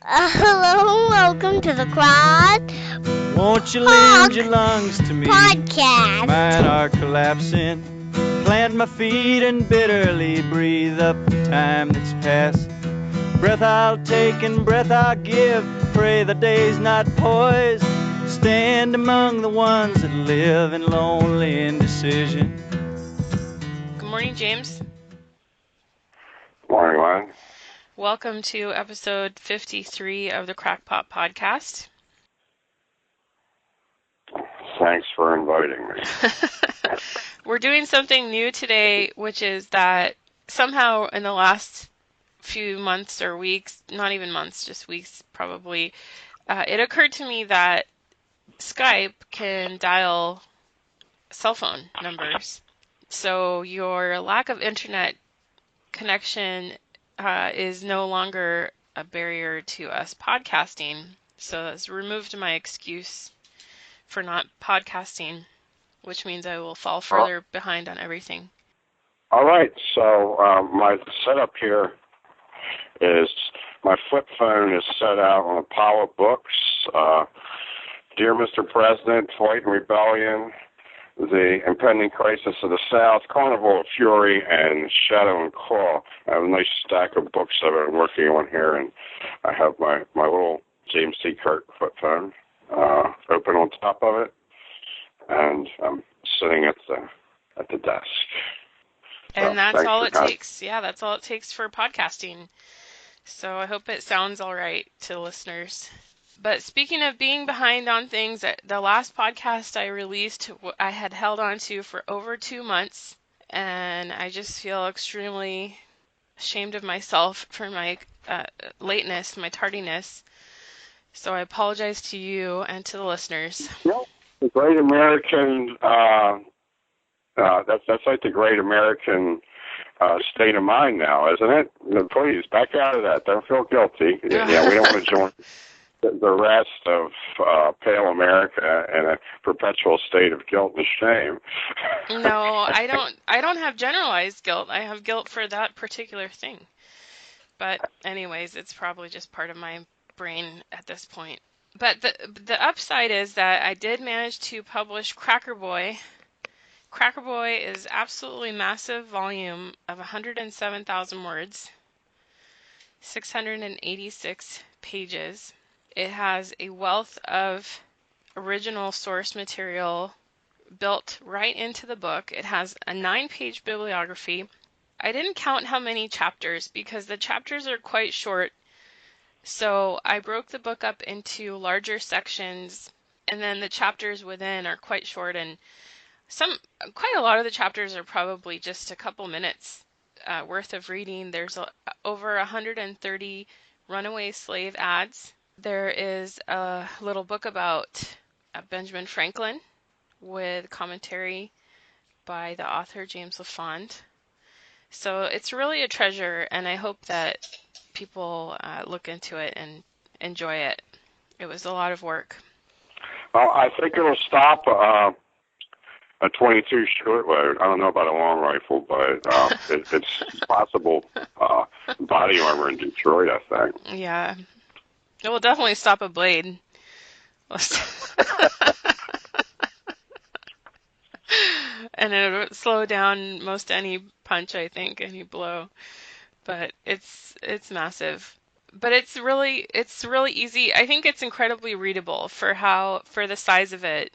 Hello, welcome to the Won't you Crackpot lend your lungs to me? Podcast. Mine are collapsing. Plant my feet and bitterly breathe up the time that's passed. Breath I'll take and breath I'll give. Pray the day's not poised. Stand among the ones that live in lonely indecision. Good morning, James. Morning, Lynn. Welcome to episode 53 of the Crackpot Podcast. Thanks for inviting me. We're doing something new today, which is that somehow in the last few months or weeks, not even months, just weeks probably, it occurred to me that Skype can dial cell phone numbers. So your lack of internet connection is no longer a barrier to us podcasting. So it's removed my excuse for not podcasting, which means I will fall further behind on everything. All right, so my setup here is my flip phone is set out on a pile of books. Dear Mr. President, Fight and Rebellion, The Impending Crisis of the South, Carnival of Fury, and Shadow and Claw. I have a nice stack of books that I've been working on here, and I have my little James T. Kirk flip phone open on top of it, and I'm sitting at the desk. And that's thanks all for it coming. takes. Yeah, that's all it takes for podcasting. So I hope it sounds all right to listeners. But speaking of being behind on things, the last podcast I released, I had held on to for over 2 months, and I just feel extremely ashamed of myself for my lateness, my tardiness. So I apologize to you and to the listeners. Well, the great American, that's like the great American state of mind now, isn't it? No, please, back out of that. Don't feel guilty. Yeah, we don't want to join the rest of pale America in a perpetual state of guilt and shame. No, I don't have generalized guilt. I have guilt for that particular thing. But anyways, it's probably just part of my brain at this point. But the upside is that I did manage to publish Cracker Boy. Cracker Boy is absolutely massive volume of 107,000 words, 686 pages. It has a wealth of original source material built right into the book. It has a 9-page bibliography. I didn't count how many chapters because the chapters are quite short. So I broke the book up into larger sections, and then the chapters within are quite short, and quite a lot of the chapters are probably just a couple minutes worth of reading. There's over 130 runaway slave ads. There is a little book about Benjamin Franklin with commentary by the author James LaFond. So it's really a treasure, and I hope that people look into it and enjoy it. It was a lot of work. Well, I think it'll stop a 22 short load. I don't know about a long rifle, but it's possible body armor in Detroit, I think. Yeah. It will definitely stop a blade. And it would slow down most any punch, I think, any blow. But it's massive. But it's really easy. I think it's incredibly readable for the size of it.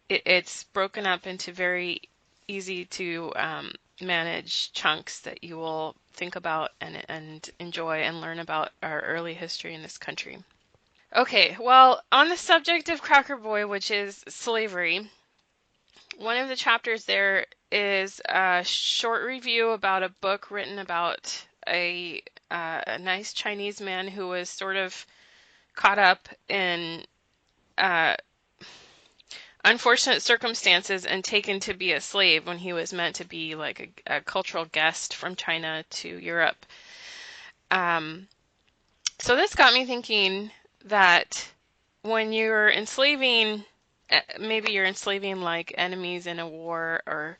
It's broken up into very easy to manage chunks that you will think about and enjoy and learn about our early history in this country. Okay, well, on the subject of Cracker Boy, which is slavery, one of the chapters there is a short review about a book written about a nice Chinese man who was sort of caught up in unfortunate circumstances and taken to be a slave when he was meant to be like a cultural guest from China to Europe. So this got me thinking that when you're enslaving, maybe you're enslaving like enemies in a war, or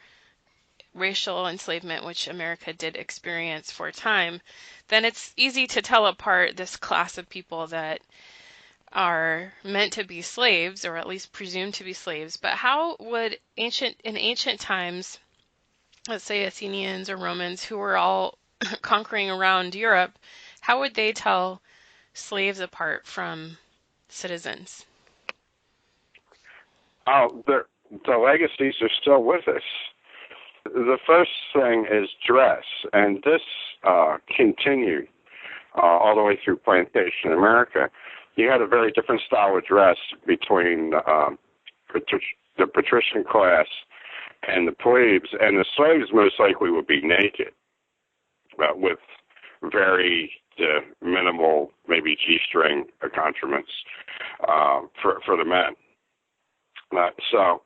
racial enslavement, which America did experience for a time, then it's easy to tell apart this class of people that are meant to be slaves, or at least presumed to be slaves. But how would in ancient times, let's say Athenians or Romans, who were all conquering around Europe, how would they tell slaves apart from citizens? Oh, the legacies are still with us. The first thing is dress, and this continued all the way through plantation America. You had a very different style of dress between the patrician class and the plebes, and the slaves most likely would be naked, with very minimal, maybe G-string accoutrements for the men. So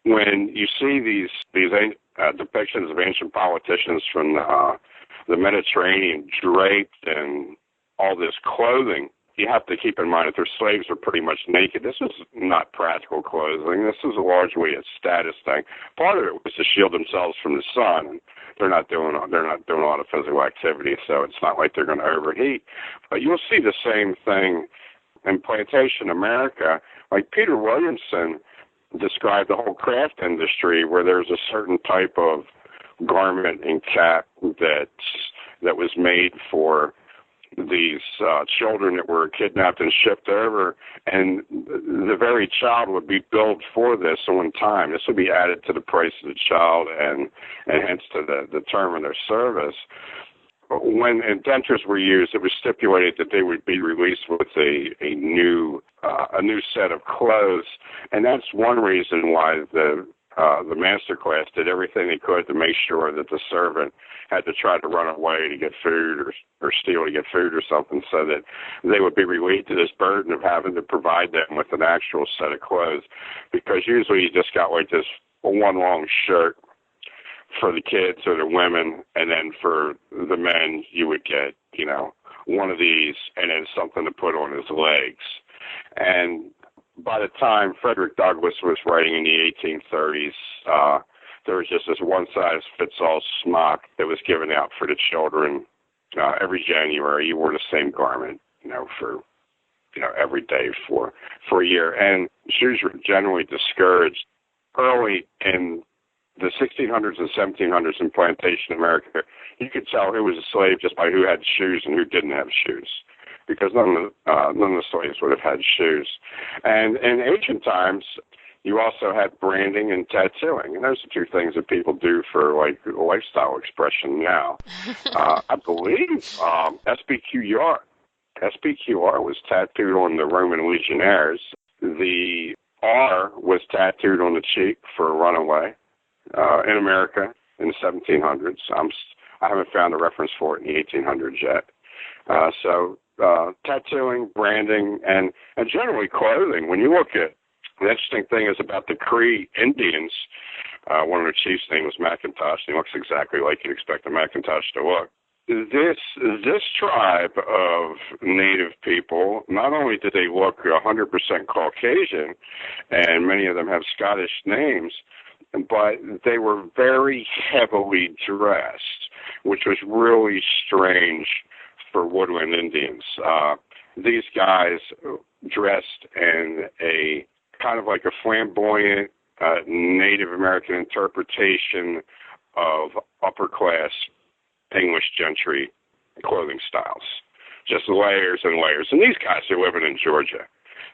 when you see these depictions of ancient politicians from the Mediterranean draped in all this clothing, you have to keep in mind that their slaves were pretty much naked. This is not practical clothing. This is largely a status thing. Part of it was to shield themselves from the sun. And they're not doing a lot of physical activity, so it's not like they're going to overheat. But you'll see the same thing in plantation America. Like Peter Williamson described the whole craft industry, where there's a certain type of garment and cap that was made for these children that were kidnapped and shipped over, and the very child would be billed for this on time. This would be added to the price of the child and hence to the term of their service. When indentures were used, it was stipulated that they would be released with a new set of clothes, and that's one reason why the master class did everything they could to make sure that the servant had to try to run away to get food or steal to get food or something, so that they would be relieved of this burden of having to provide them with an actual set of clothes. Because usually you just got like this one long shirt for the kids or the women, and then for the men you would get, one of these and then something to put on his legs. And by the time Frederick Douglass was writing in the 1830s, there was just this one-size-fits-all smock that was given out for the children every January. You wore the same garment, for every day for a year. And shoes were generally discouraged early in the 1600s and 1700s in plantation America. You could tell who was a slave just by who had shoes and who didn't have shoes, because none of the slaves would have had shoes. And in ancient times, you also had branding and tattooing, and those are two things that people do for like lifestyle expression now. I believe SBQR was tattooed on the Roman legionnaires. The R was tattooed on the cheek for a runaway in America in the 1700s. I haven't found a reference for it in the 1800s yet. So tattooing, branding, and generally clothing. When you look at the interesting thing is about the Cree Indians, one of their chiefs' name was McIntosh. He looks exactly like you'd expect a McIntosh to look. This tribe of native people, not only did they look 100% Caucasian, and many of them have Scottish names, but they were very heavily dressed, which was really strange for woodland Indians. These guys dressed in a kind of like a flamboyant Native American interpretation of upper-class English gentry clothing styles. Just layers and layers. And these guys are living in Georgia.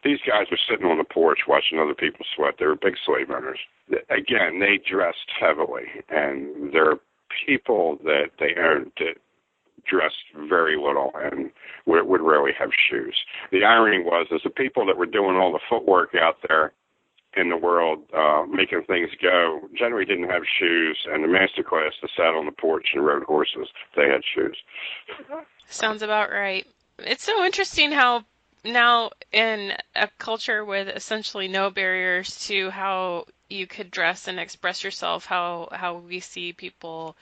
These guys are sitting on the porch watching other people sweat. They were big slave owners. Again, they dressed heavily, and there are people that they owned that dressed very little and would rarely have shoes. The irony was, is the people that were doing all the footwork out there in the world, making things go, generally didn't have shoes, and the master class that sat on the porch and rode horses, they had shoes. Sounds about right. It's so interesting how now in a culture with essentially no barriers to how you could dress and express yourself, how we see people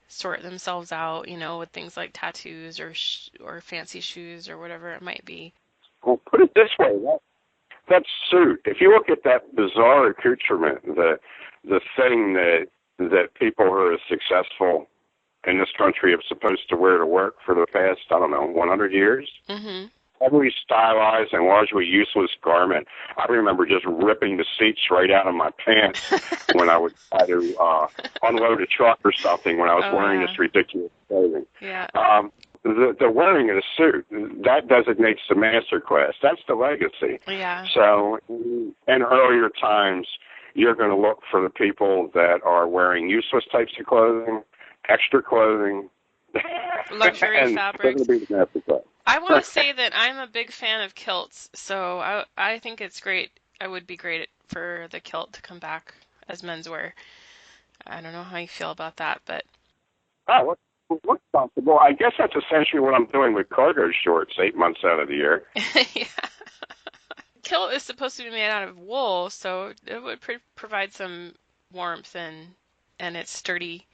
sort themselves out, with things like tattoos or fancy shoes or whatever it might be. Well, put it this way, that suit, if you look at that bizarre accoutrement, the thing that that people who are successful in this country have supposed to wear to work for the past, 100 years. Mm-hmm. Heavily stylized and largely useless garment. I remember just ripping the seats right out of my pants when I would try to unload a truck or something when I was wearing this ridiculous clothing. Yeah. The wearing of the suit, that designates the master class. That's the legacy. Yeah. So in earlier times, you're going to look for the people that are wearing useless types of clothing, extra clothing, luxury fabrics. Be the master class. I want to say that I'm a big fan of kilts, so I think it's great. I would be great for the kilt to come back as menswear. I don't know how you feel about that, but... Oh, what's possible? I guess that's essentially what I'm doing with cargo shorts 8 months out of the year. Yeah. Kilt is supposed to be made out of wool, so it would provide some warmth and it's sturdy,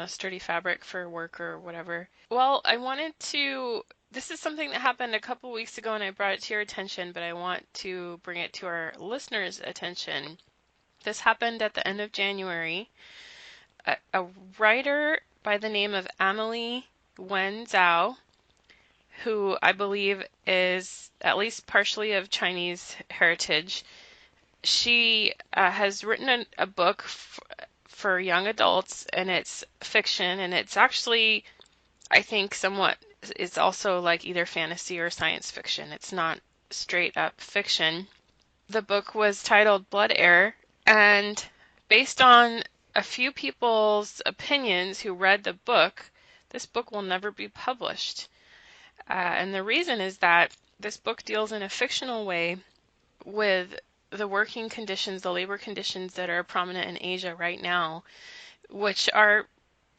sturdy fabric for work or whatever. Well, I wanted to... This is something that happened a couple weeks ago, and I brought it to your attention, but I want to bring it to our listeners' attention. This happened at the end of January. A writer by the name of Amelie Wen Zhao, who I believe is at least partially of Chinese heritage, she has written a book for young adults, and it's fiction, and it's actually, I think, somewhat... It's also like either fantasy or science fiction. It's not straight up fiction. The book was titled Blood Heir, and based on a few people's opinions who read the book, this book will never be published. And the reason is that this book deals in a fictional way with the working conditions, the labor conditions that are prominent in Asia right now, which are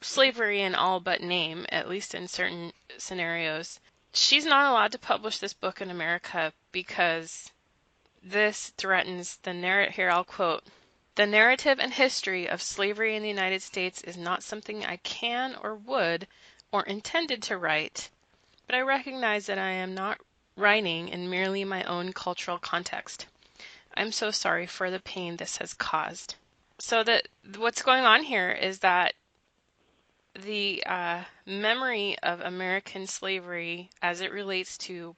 slavery in all but name, at least in certain scenarios. She's not allowed to publish this book in America because this threatens the narrative. Here, I'll quote, "The narrative and history of slavery in the United States is not something I can or would or intended to write, but I recognize that I am not writing in merely my own cultural context. I'm so sorry for the pain this has caused." So that what's going on here is that the memory of American slavery as it relates to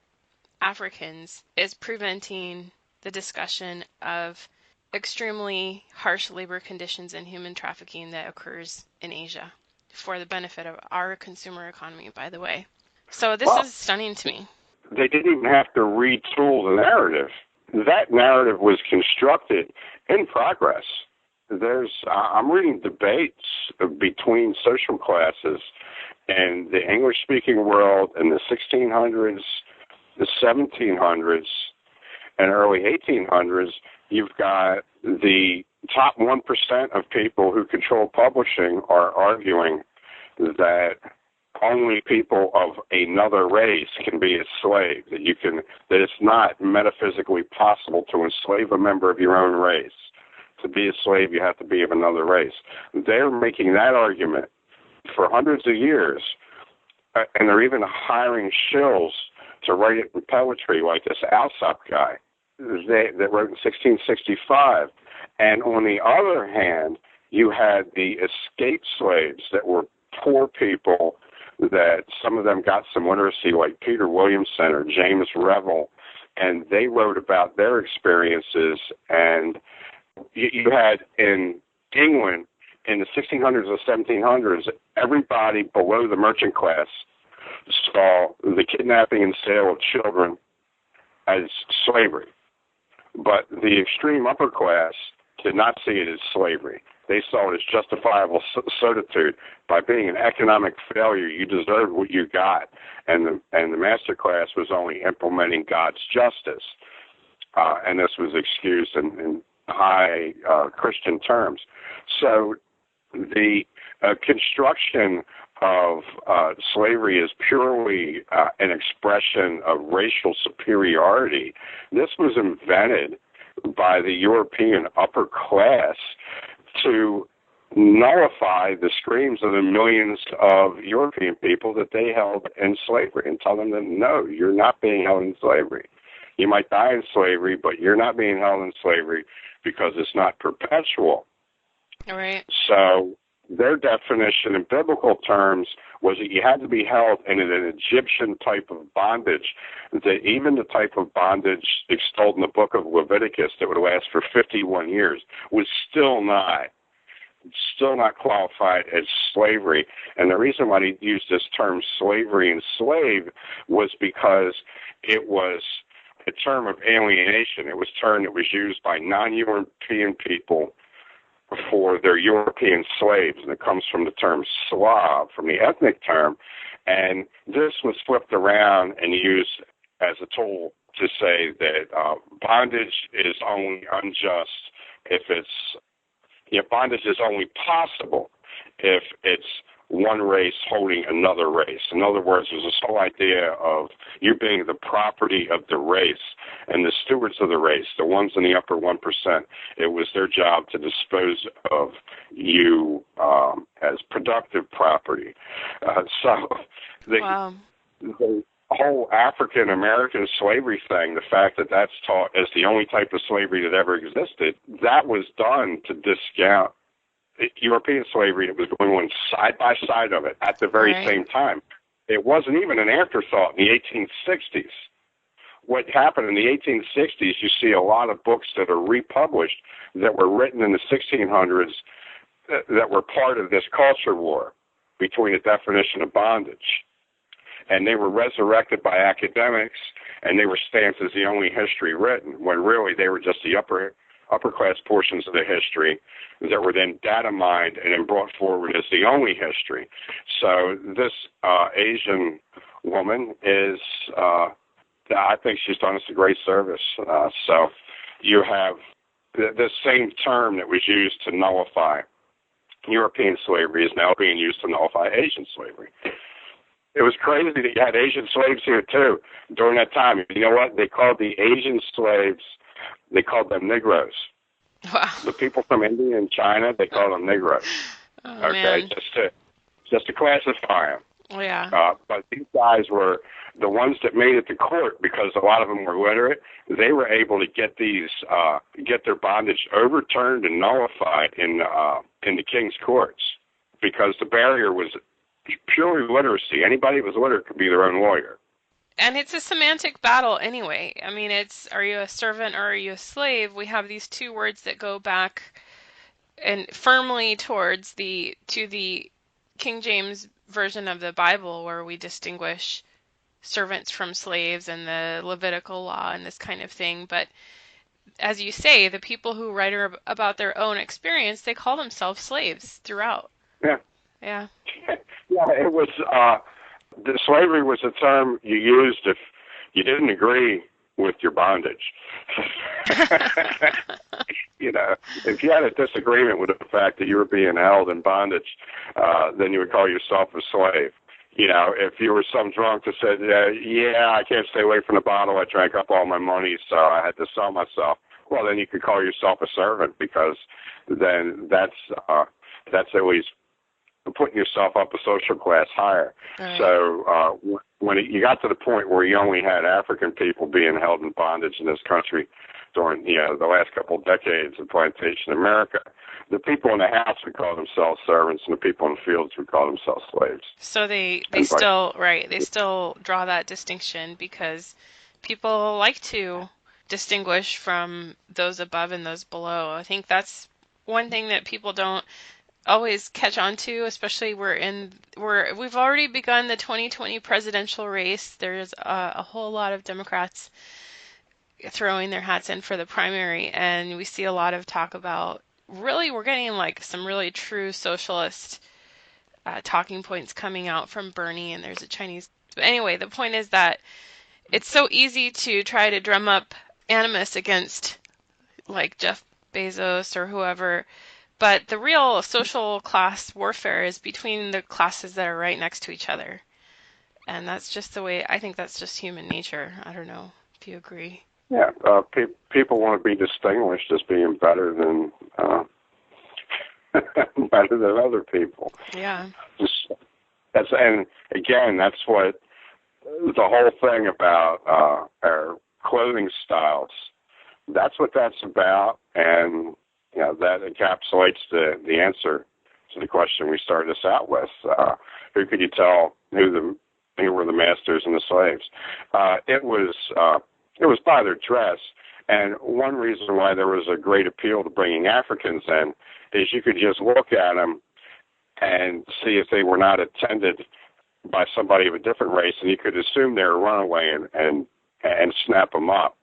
Africans is preventing the discussion of extremely harsh labor conditions and human trafficking that occurs in Asia for the benefit of our consumer economy, by the way. So this is stunning to me. They didn't even have to retool the narrative. That narrative was constructed in progress. I'm reading debates between social classes in the English-speaking world in the 1600s, the 1700s, and early 1800s. You've got the top 1% of people who control publishing are arguing that only people of another race can be enslaved, that it's not metaphysically possible to enslave a member of your own race. To be a slave, you have to be of another race. They're making that argument for hundreds of years, and they're even hiring shills to write it in poetry, like this Alsop guy that wrote in 1665. And on the other hand, you had the escaped slaves that were poor people, that some of them got some literacy, like Peter Williamson or James Revel, and they wrote about their experiences. And you had in England in the 1600s or 1700s, everybody below the merchant class saw the kidnapping and sale of children as slavery. But the extreme upper class did not see it as slavery. They saw it as justifiable certitude. By being an economic failure, you deserved what you got, and the master class was only implementing God's justice. And this was excused in high Christian terms. So the construction of slavery is purely an expression of racial superiority. This was invented by the European upper class to nullify the screams of the millions of European people that they held in slavery and tell them that, no, you're not being held in slavery. You might die in slavery, but you're not being held in slavery because it's not perpetual. All right. So their definition in biblical terms was that you had to be held in an Egyptian type of bondage, that even the type of bondage extolled in the book of Leviticus that would last for 51 years was still not qualified as slavery. And the reason why he used this term slavery and slave was because it was a term of alienation. It was a term that was used by non-European people for their European slaves, and it comes from the term Slav, from the ethnic term, and this was flipped around and used as a tool to say that bondage is only unjust if bondage is only possible if it's one race holding another race. In other words, there's this whole idea of you being the property of the race, and the stewards of the race, the ones in the upper 1%, it was their job to dispose of you as productive property. So Wow. The whole African-American slavery thing, the fact that that's taught as the only type of slavery that ever existed, that was done to discount European slavery. It was going on side by side of it at the very same time. It wasn't even an afterthought in the 1860s. What happened in the 1860s, you see a lot of books that are republished that were written in the 1600s that were part of this culture war between the definition of bondage. And they were resurrected by academics, and they were stamped as the only history written, when really they were just the upper class portions of the history that were then data mined and then brought forward as the only history. So this Asian woman is, I think she's done us a great service. So you have the same term that was used to nullify European slavery is now being used to nullify Asian slavery. It was crazy that you had Asian slaves here, too, during that time. You know what? They called the Asian slaves, they called them Negroes. Wow. The people from India and China, they called them Negroes. Oh, man. Just to classify them. Yeah. But these guys were the ones that made it to court because a lot of them were literate. They were able to get their bondage overturned and nullified in the king's courts because the barrier was purely literacy. Anybody who was literate could be their own lawyer. And it's a semantic battle anyway. I mean, it's, are you a servant or are you a slave? We have these two words that go back and firmly towards the King James version of the Bible, where we distinguish servants from slaves and the Levitical law and this kind of thing. But as you say, the people who write about their own experience, they call themselves slaves throughout. Yeah. Yeah. Yeah, it was, the slavery was a term you used if you didn't agree with your bondage. You know, if you had a disagreement with the fact that you were being held in bondage, then you would call yourself a slave. You know, if you were some drunk that said, I can't stay away from the bottle, I drank up all my money, so I had to sell myself. Well, then you could call yourself a servant, because then that's at least putting yourself up a social class higher. Right. So when you got to the point where you only had African people being held in bondage in this country during the last couple of decades of plantation America, the people in the house would call themselves servants, and the people in the fields would call themselves slaves. So they still draw that distinction because people like to distinguish from those above and those below. I think that's one thing that people don't always catch on to, especially we've already begun the 2020 presidential race. There's a whole lot of Democrats throwing their hats in for the primary, and we see a lot of talk about, really, we're getting like some really true socialist talking points coming out from Bernie, and there's a Chinese. But anyway, the point is that it's so easy to try to drum up animus against like Jeff Bezos or whoever, but the real social class warfare is between the classes that are right next to each other. And that's just the way, I think that's just human nature. I don't know if you agree. Yeah, people want to be distinguished as being better than other people. Yeah. And again, that's what the whole thing about our clothing styles. That's what that's about, and that encapsulates the answer to the question we started this out with. Who could you tell who were the masters and the slaves? It was by their dress. And one reason why there was a great appeal to bringing Africans in is you could just look at them and see if they were not attended by somebody of a different race, and you could assume they were runaway and snap them up.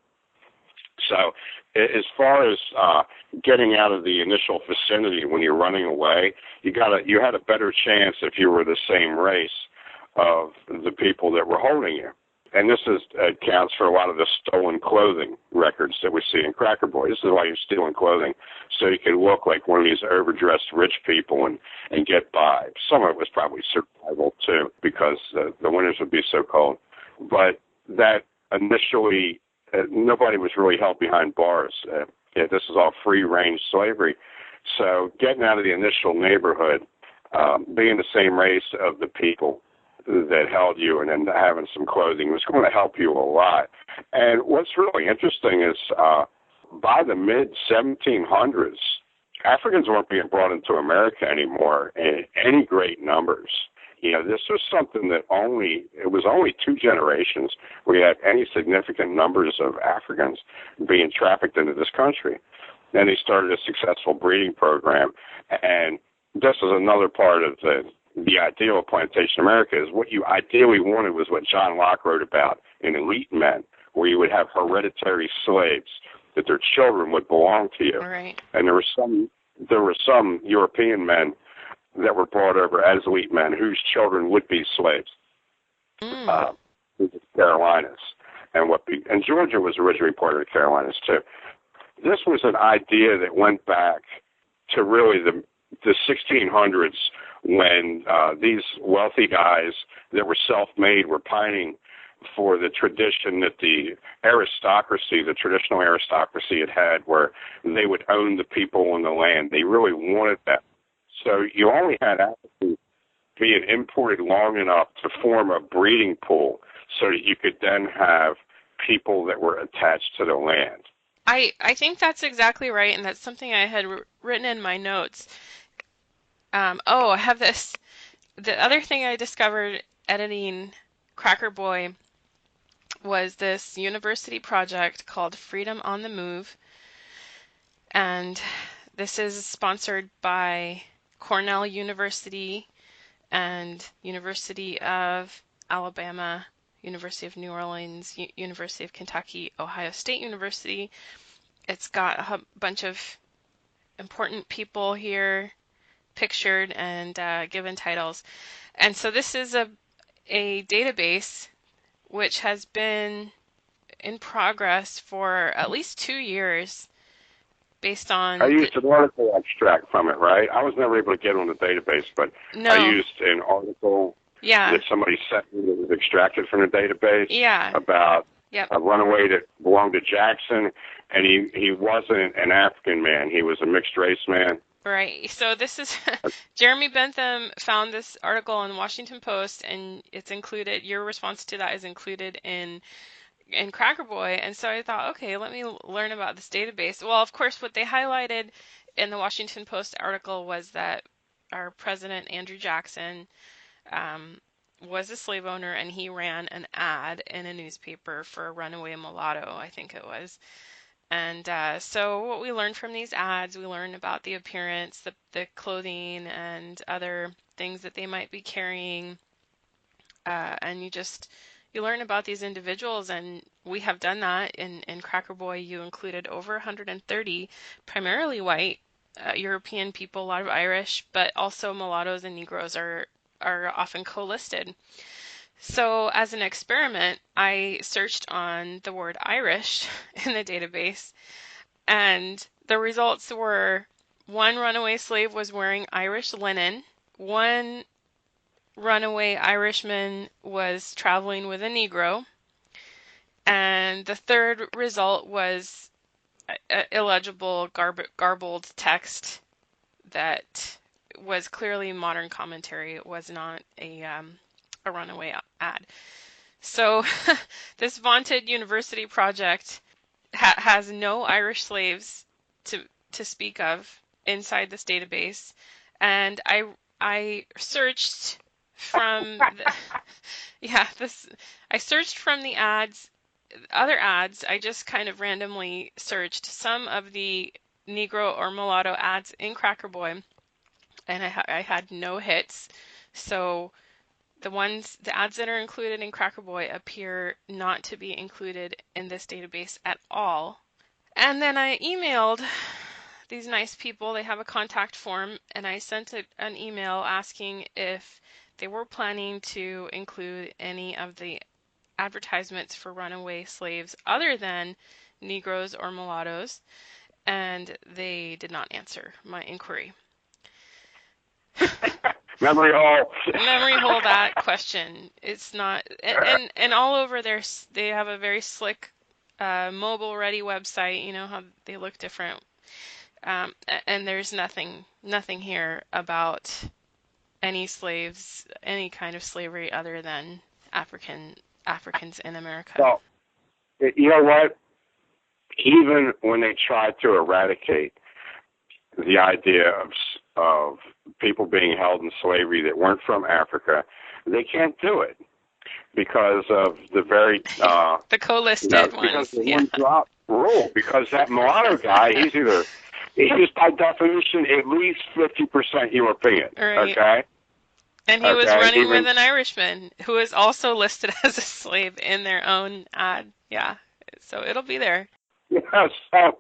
So as far as getting out of the initial vicinity when you're running away, you had a better chance if you were the same race of the people that were holding you. And this accounts for a lot of the stolen clothing records that we see in Cracker Boy. This is why you're stealing clothing, so you can look like one of these overdressed rich people and get by. Some of it was probably survival, too, because the winters would be so cold. But that initially, nobody was really held behind bars. This is all free-range slavery. So getting out of the initial neighborhood, being the same race of the people that held you, and then having some clothing was going to help you a lot. And what's really interesting is by the mid-1700s, Africans weren't being brought into America anymore in any great numbers. This was something that it was only 2 generations where you had any significant numbers of Africans being trafficked into this country. Then they started a successful breeding program, and this is another part of the ideal of plantation America. Is what you ideally wanted was what John Locke wrote about in Elite Men, where you would have hereditary slaves, that their children would belong to you. Right. And there were some European men that were brought over as elite men whose children would be slaves. In the Carolinas, and Georgia was originally part of the Carolinas too. This was an idea that went back to really the 1600s, when these wealthy guys that were self-made were pining for the tradition that the traditional aristocracy had, where they would own the people and the land. They really wanted that. So you only had Africans being imported long enough to form a breeding pool so that you could then have people that were attached to the land. I think that's exactly right, and that's something I had written in my notes. I have this. The other thing I discovered editing Cracker Boy was this university project called Freedom on the Move. And this is sponsored by Cornell University and University of Alabama, University of New Orleans, University of Kentucky, Ohio State University. It's got a bunch of important people here pictured and given titles. And so this is a database which has been in progress for at least 2 years based on... I used an article extract from it, right? I was never able to get on the database, but No. I used an article that somebody sent me that was extracted from the database about a runaway that belonged to Jackson, and he wasn't an African man. He was a mixed-race man. Right. So this is Jeremy Bentham found this article in the Washington Post, and it's included. Your response to that is included in Cracker Boy. And so I thought, okay, let me learn about this database. Well, of course, what they highlighted in the Washington Post article was that our president, Andrew Jackson, was a slave owner, and he ran an ad in a newspaper for a runaway mulatto, I think it was. And so what we learned from these ads, we learned about the appearance, the clothing, and other things that they might be carrying. And you learn about these individuals, and we have done that in Cracker Boy. You included over 130, primarily white European people, a lot of Irish, but also mulattoes and Negroes are often co-listed. So as an experiment, I searched on the word Irish in the database, and the results were: one runaway slave was wearing Irish linen, one runaway Irishman was traveling with a Negro, and the third result was illegible, garbled text that was clearly modern commentary. It was not a runaway ad. So this vaunted university project has no Irish slaves to speak of inside this database, and I searched from I searched from the other ads. I just kind of randomly searched some of the Negro or mulatto ads in Cracker Boy, and I had no hits. So the ads that are included in Cracker Boy appear not to be included in this database at all. And then I emailed these nice people. They have a contact form, and I sent an email asking if they were planning to include any of the advertisements for runaway slaves other than Negroes or mulattoes, and they did not answer my inquiry. Memory hole. Memory hole that question. It's not, and all over they have a very slick mobile ready website. You know how they look different, and there's nothing here about any slaves, any kind of slavery other than Africans in America. Well, you know what? Even when they tried to eradicate the idea of people being held in slavery that weren't from Africa, they can't do it because of the very the co-listed ones. Because the one drop rule. Because that mulatto guy, he's by definition at least 50% European. Right. Okay. And he was running with an Irishman who is also listed as a slave in their own ad. Yeah, so it'll be there. Yes. So,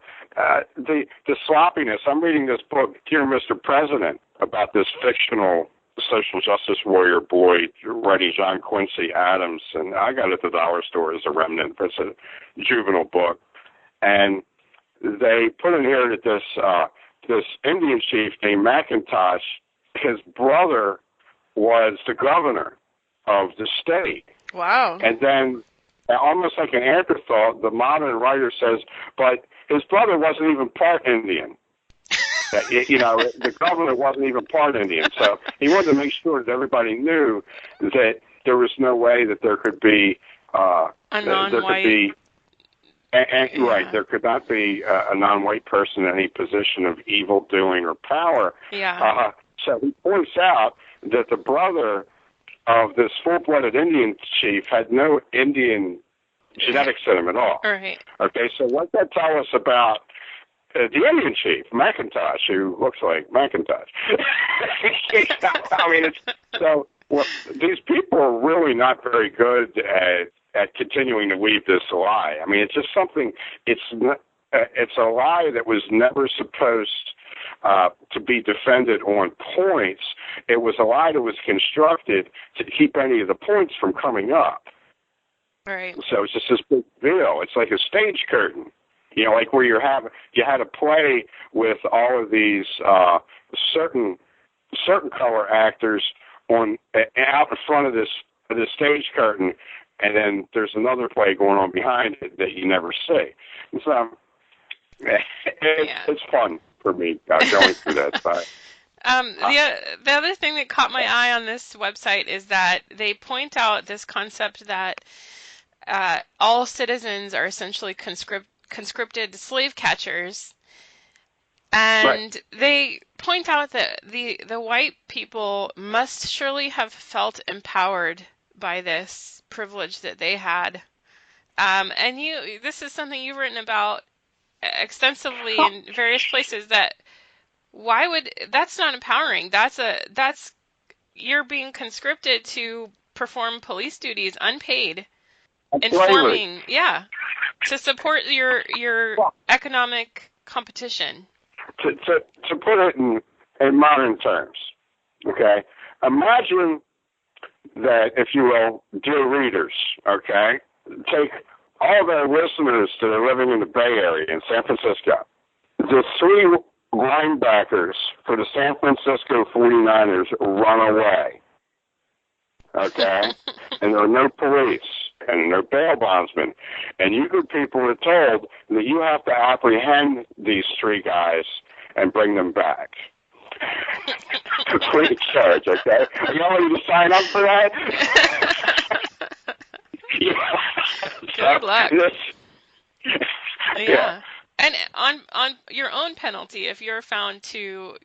the sloppiness. I'm reading this book, Dear Mr. President, about this fictional social justice warrior boy writing John Quincy Adams, and I got it at the dollar store as a remnant. It's a juvenile book, and they put in here that this Indian chief named McIntosh, his brother was the governor of the state. Wow. And then, almost like an afterthought, the modern writer says, but his brother wasn't even part Indian. The governor wasn't even part Indian. So he wanted to make sure that everybody knew that there was no way that there could be a non-white. Right, there could not be a non-white person in any position of evil doing or power. Yeah. So he points out that the brother of this full-blooded Indian chief had no Indian genetics in him at all. Right. Okay, so what that tell us about the Indian chief, McIntosh, who looks like McIntosh? I mean, these people are really not very good at continuing to weave this lie. I mean, it's just something. It's a lie that was never supposed to be defended on points. It was a lie that was constructed to keep any of the points from coming up. Right. So it's just this big veil. It's like a stage curtain, like where you had a play with all of these certain color actors out in front of this stage curtain, and then there's another play going on behind it that you never see. And so it's fun for me going through that side. The other thing that caught my eye on this website is that they point out this concept that all citizens are essentially conscripted slave catchers, and right. They point out that the white people must surely have felt empowered by this privilege that they had. And this is something you've written about extensively in various places, that that's not empowering. That's you're being conscripted to perform police duties unpaid, informing, to support your economic competition. To put it in modern terms, okay, imagine that, if you will, dear readers, okay, take all their listeners that are living in the Bay Area in San Francisco. The three linebackers for the San Francisco 49ers run away, okay, and there are no police and no bail bondsmen, and you good people are told that you have to apprehend these three guys and bring them back. Free of charge, okay? Are you all ready to sign up for that? Good luck. Yeah. And on your own penalty, if you're found to,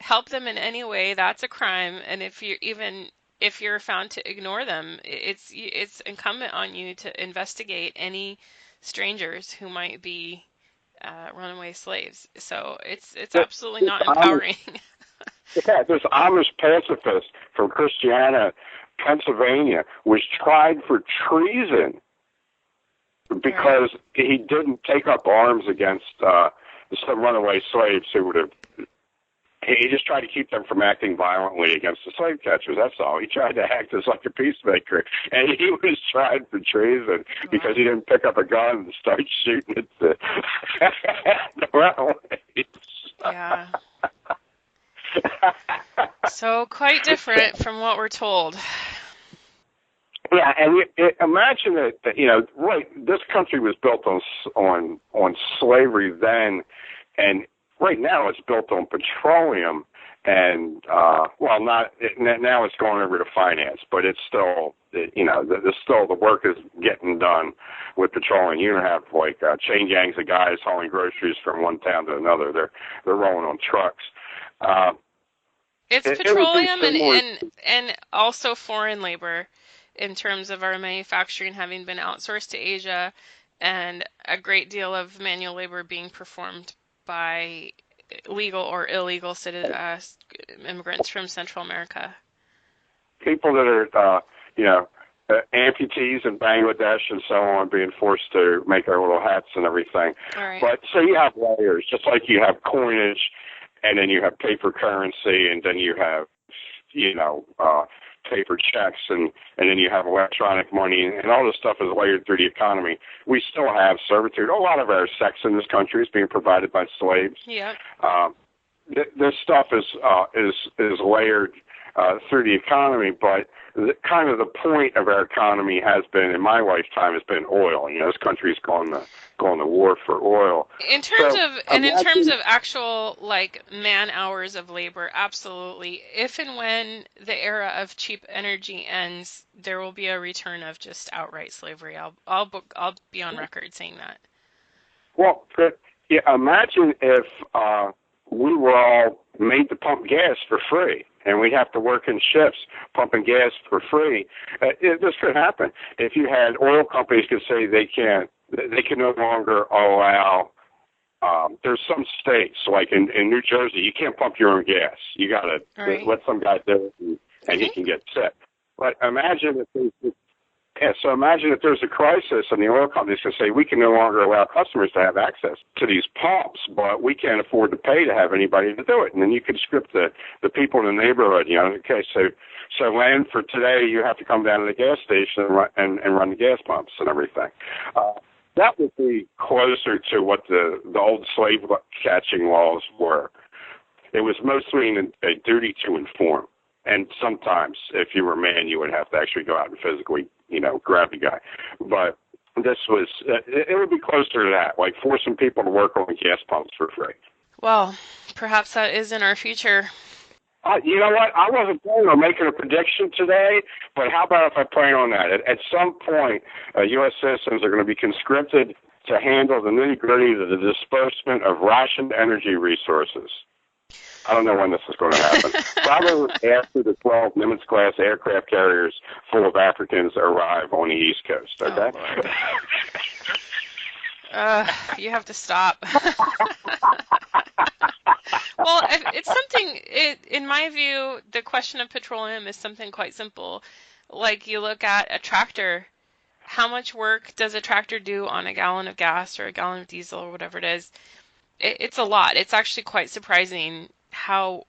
help them in any way, that's a crime. And if you're found to ignore them, it's incumbent on you to investigate any strangers who might be runaway slaves. So it's absolutely not empowering. This Amish pacifist from Christiana, Pennsylvania, was tried for treason because he didn't take up arms against some runaway slaves who would have. He just tried to keep them from acting violently against the slave catchers. That's all. He tried to act as like a peacemaker, and he was tried for treason because he didn't pick up a gun and start shooting at the runaways. Yeah. So quite different from what we're told. Yeah, and imagine that right. This country was built on slavery then, and right now it's built on petroleum, and now it's going over to finance, but it's still the work is getting done with petroleum. You don't have like chain gangs of guys hauling groceries from one town to another. They're rolling on trucks. It's petroleum and also foreign labor in terms of our manufacturing having been outsourced to Asia, and a great deal of manual labor being performed by legal or illegal immigrants from Central America. People that are, amputees in Bangladesh and so on, being forced to make our little hats and everything. Right. But so you have layers, just like you have coinage, and then you have paper currency, and then you have, paper checks, and then you have electronic money, and all this stuff is layered through the economy. We still have servitude. A lot of our sex in this country is being provided by slaves. Yeah. This stuff is layered through the economy, but kind of the point of our economy has been, in my lifetime, has been oil. This country's gone to war for oil. In terms of actual man hours of labor, absolutely. If and when the era of cheap energy ends, there will be a return of just outright slavery. I'll be on record saying that. Well, imagine if we were all made to pump gas for free, and we'd have to work in shifts pumping gas for free. This could happen. If you had oil companies could say they can no longer allow, there's some states, like in New Jersey, you can't pump your own gas. You got to let some guy do it, and he can get sick. But imagine if there's a crisis and the oil companies can say we can no longer allow customers to have access to these pumps, but we can't afford to pay to have anybody to do it. And then you could script the people in the neighborhood, okay, so land for today, you have to come down to the gas station and run the gas pumps and everything. That would be closer to what the old slave catching laws were. It was mostly a duty to inform. And sometimes, if you were a man, you would have to actually go out and physically, grab the guy. But this was, it would be closer to that, like forcing people to work on gas pumps for free. Well, perhaps that is in our future. You know what? I wasn't planning on making a prediction today, but how about if I plan on that? At some point, U.S. citizens are going to be conscripted to handle the nitty-gritty of the disbursement of rationed energy resources. I don't know when this is going to happen. Probably after the 12 Nimitz-class aircraft carriers full of Africans arrive on the East Coast, okay? You have to stop. Well, it's something, in my view, the question of petroleum is something quite simple. Like you look at a tractor, how much work does a tractor do on a gallon of gas or a gallon of diesel or whatever it is? It's a lot. It's actually quite surprising how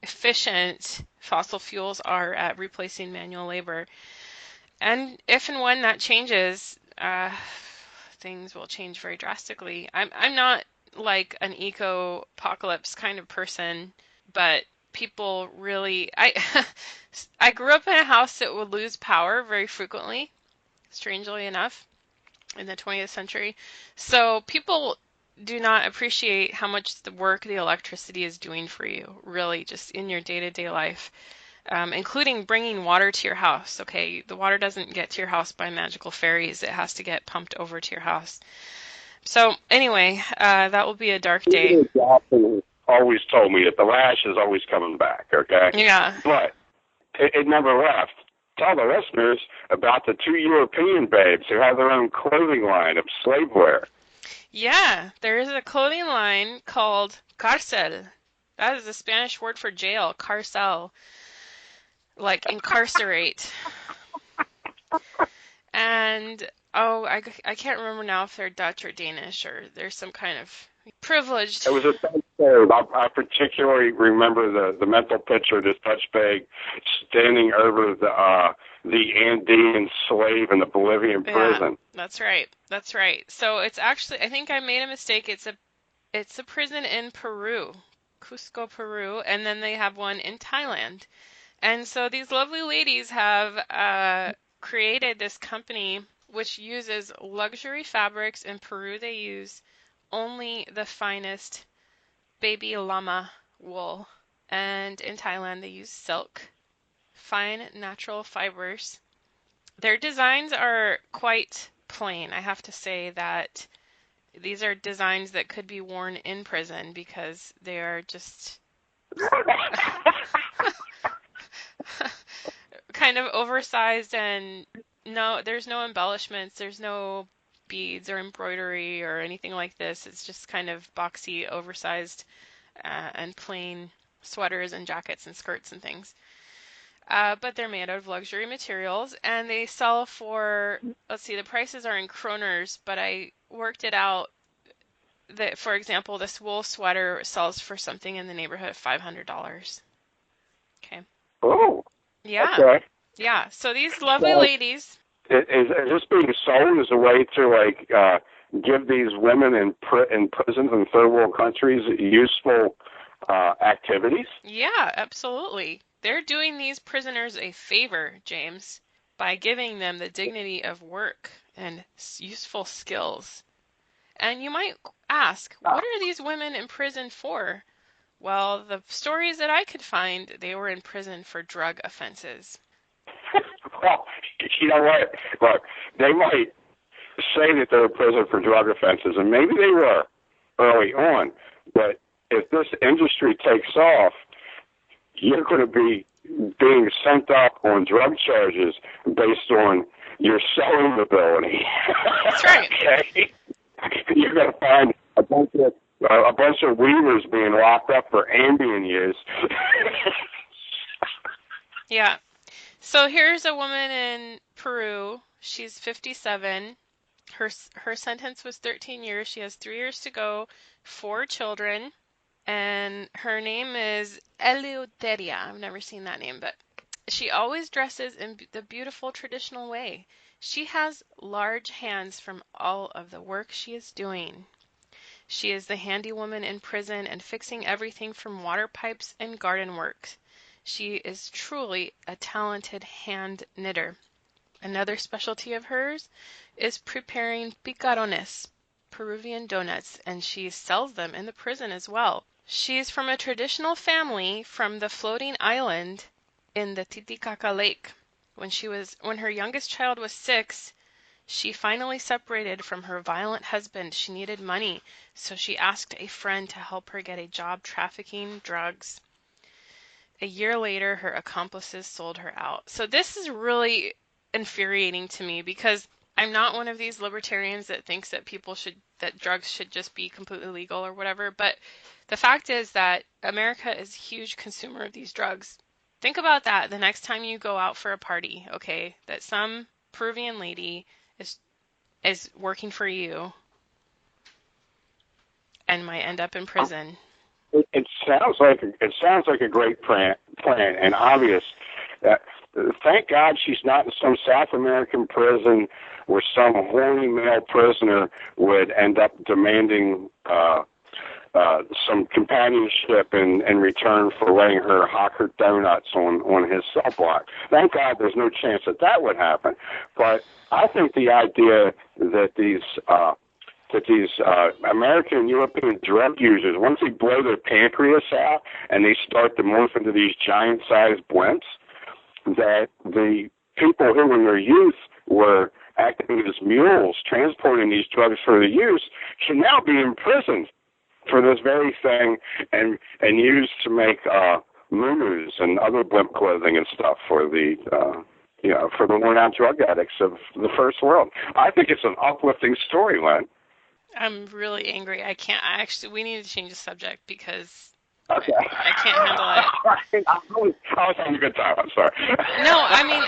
efficient fossil fuels are at replacing manual labor. And if and when that changes, things will change very drastically. I'm not like an eco-apocalypse kind of person, but people really, I grew up in a house that would lose power very frequently, strangely enough, in the 20th century. So people do not appreciate how much the work the electricity is doing for you, really, just in your day-to-day life, including bringing water to your house. Okay, the water doesn't get to your house by magical fairies. It has to get pumped over to your house. So anyway, that will be a dark day. Always told me that the lash is always coming back, okay? Yeah. But it never left. Tell the listeners about the 2 European babes who have their own clothing line of slaveware. Yeah, there is a clothing line called cárcel. That is the Spanish word for jail, cárcel, like incarcerate. And, I can't remember now if they're Dutch or Danish or there's some kind of privileged. It was a Dutch babe. I particularly remember the mental picture of this Dutch babe standing over the Andean slave in the Bolivian prison. That's right. That's right. So it's actually, I think I made a mistake. It's a prison in Peru, Cusco, Peru, and then they have one in Thailand. And so these lovely ladies have created this company which uses luxury fabrics. In Peru, they use only the finest baby llama wool. And in Thailand, they use silk, fine natural fibers. Their designs are quite plain. I have to say that these are designs that could be worn in prison because they are just kind of oversized, and there's no embellishments, there's no beads or embroidery or anything like this. It's just kind of boxy, oversized, and plain sweaters and jackets and skirts and things. But they're made out of luxury materials, and they sell for, let's see, the prices are in kroners, but I worked it out that, for example, this wool sweater sells for something in the neighborhood of $500. Okay. Oh. Yeah. Okay. Yeah. So these lovely ladies. Is this being sold as a way to give these women in prisons in third world countries useful activities? Yeah, absolutely. They're doing these prisoners a favor, James, by giving them the dignity of work and useful skills. And you might ask, what are these women in prison for? Well, the stories that I could find, they were in prison for drug offenses. Well, you know what? Look, they might say that they're in prison for drug offenses, and maybe they were early on, but if this industry takes off, you're going to be being sent up on drug charges based on your selling ability. That's right. Okay? You're going to find a bunch of weavers being locked up for Ambien use. Yeah. So here's a woman in Peru. She's 57. Her sentence was 13 years. She has 3 years to go, 4 children. And her name is Eleuteria. I've never seen that name, but she always dresses in the beautiful traditional way. She has large hands from all of the work she is doing. She is the handy woman in prison and fixing everything from water pipes and garden work. She is truly a talented hand knitter. Another specialty of hers is preparing picarones, Peruvian donuts, and she sells them in the prison as well. She's from a traditional family from the floating island in the Titicaca Lake. When her youngest child was 6, she finally separated from her violent husband. She needed money, so she asked a friend to help her get a job trafficking drugs. A year later, her accomplices sold her out. So this is really infuriating to me because I'm not one of these libertarians that thinks that that drugs should just be completely legal or whatever, but the fact is that America is a huge consumer of these drugs. Think about that the next time you go out for a party, okay, that some Peruvian lady is working for you and might end up in prison. It sounds like a great plan and obvious. Thank God she's not in some South American prison where some horny male prisoner would end up demanding some companionship in return for letting her hawk her donuts on his cell block. Thank God there's no chance that would happen. But I think the idea that these American and European drug users, once they blow their pancreas out and they start to morph into these giant-sized blimps, that the people who in their youth were acting as mules, transporting these drugs for the use, can now be imprisoned for this very thing and used to make muumuus and other blimp clothing and stuff for the for the worn-out drug addicts of the first world. I think it's an uplifting story, Len. I'm really angry. We need to change the subject because Okay. I can't handle it. I was having a good time. I'm sorry. No, I mean...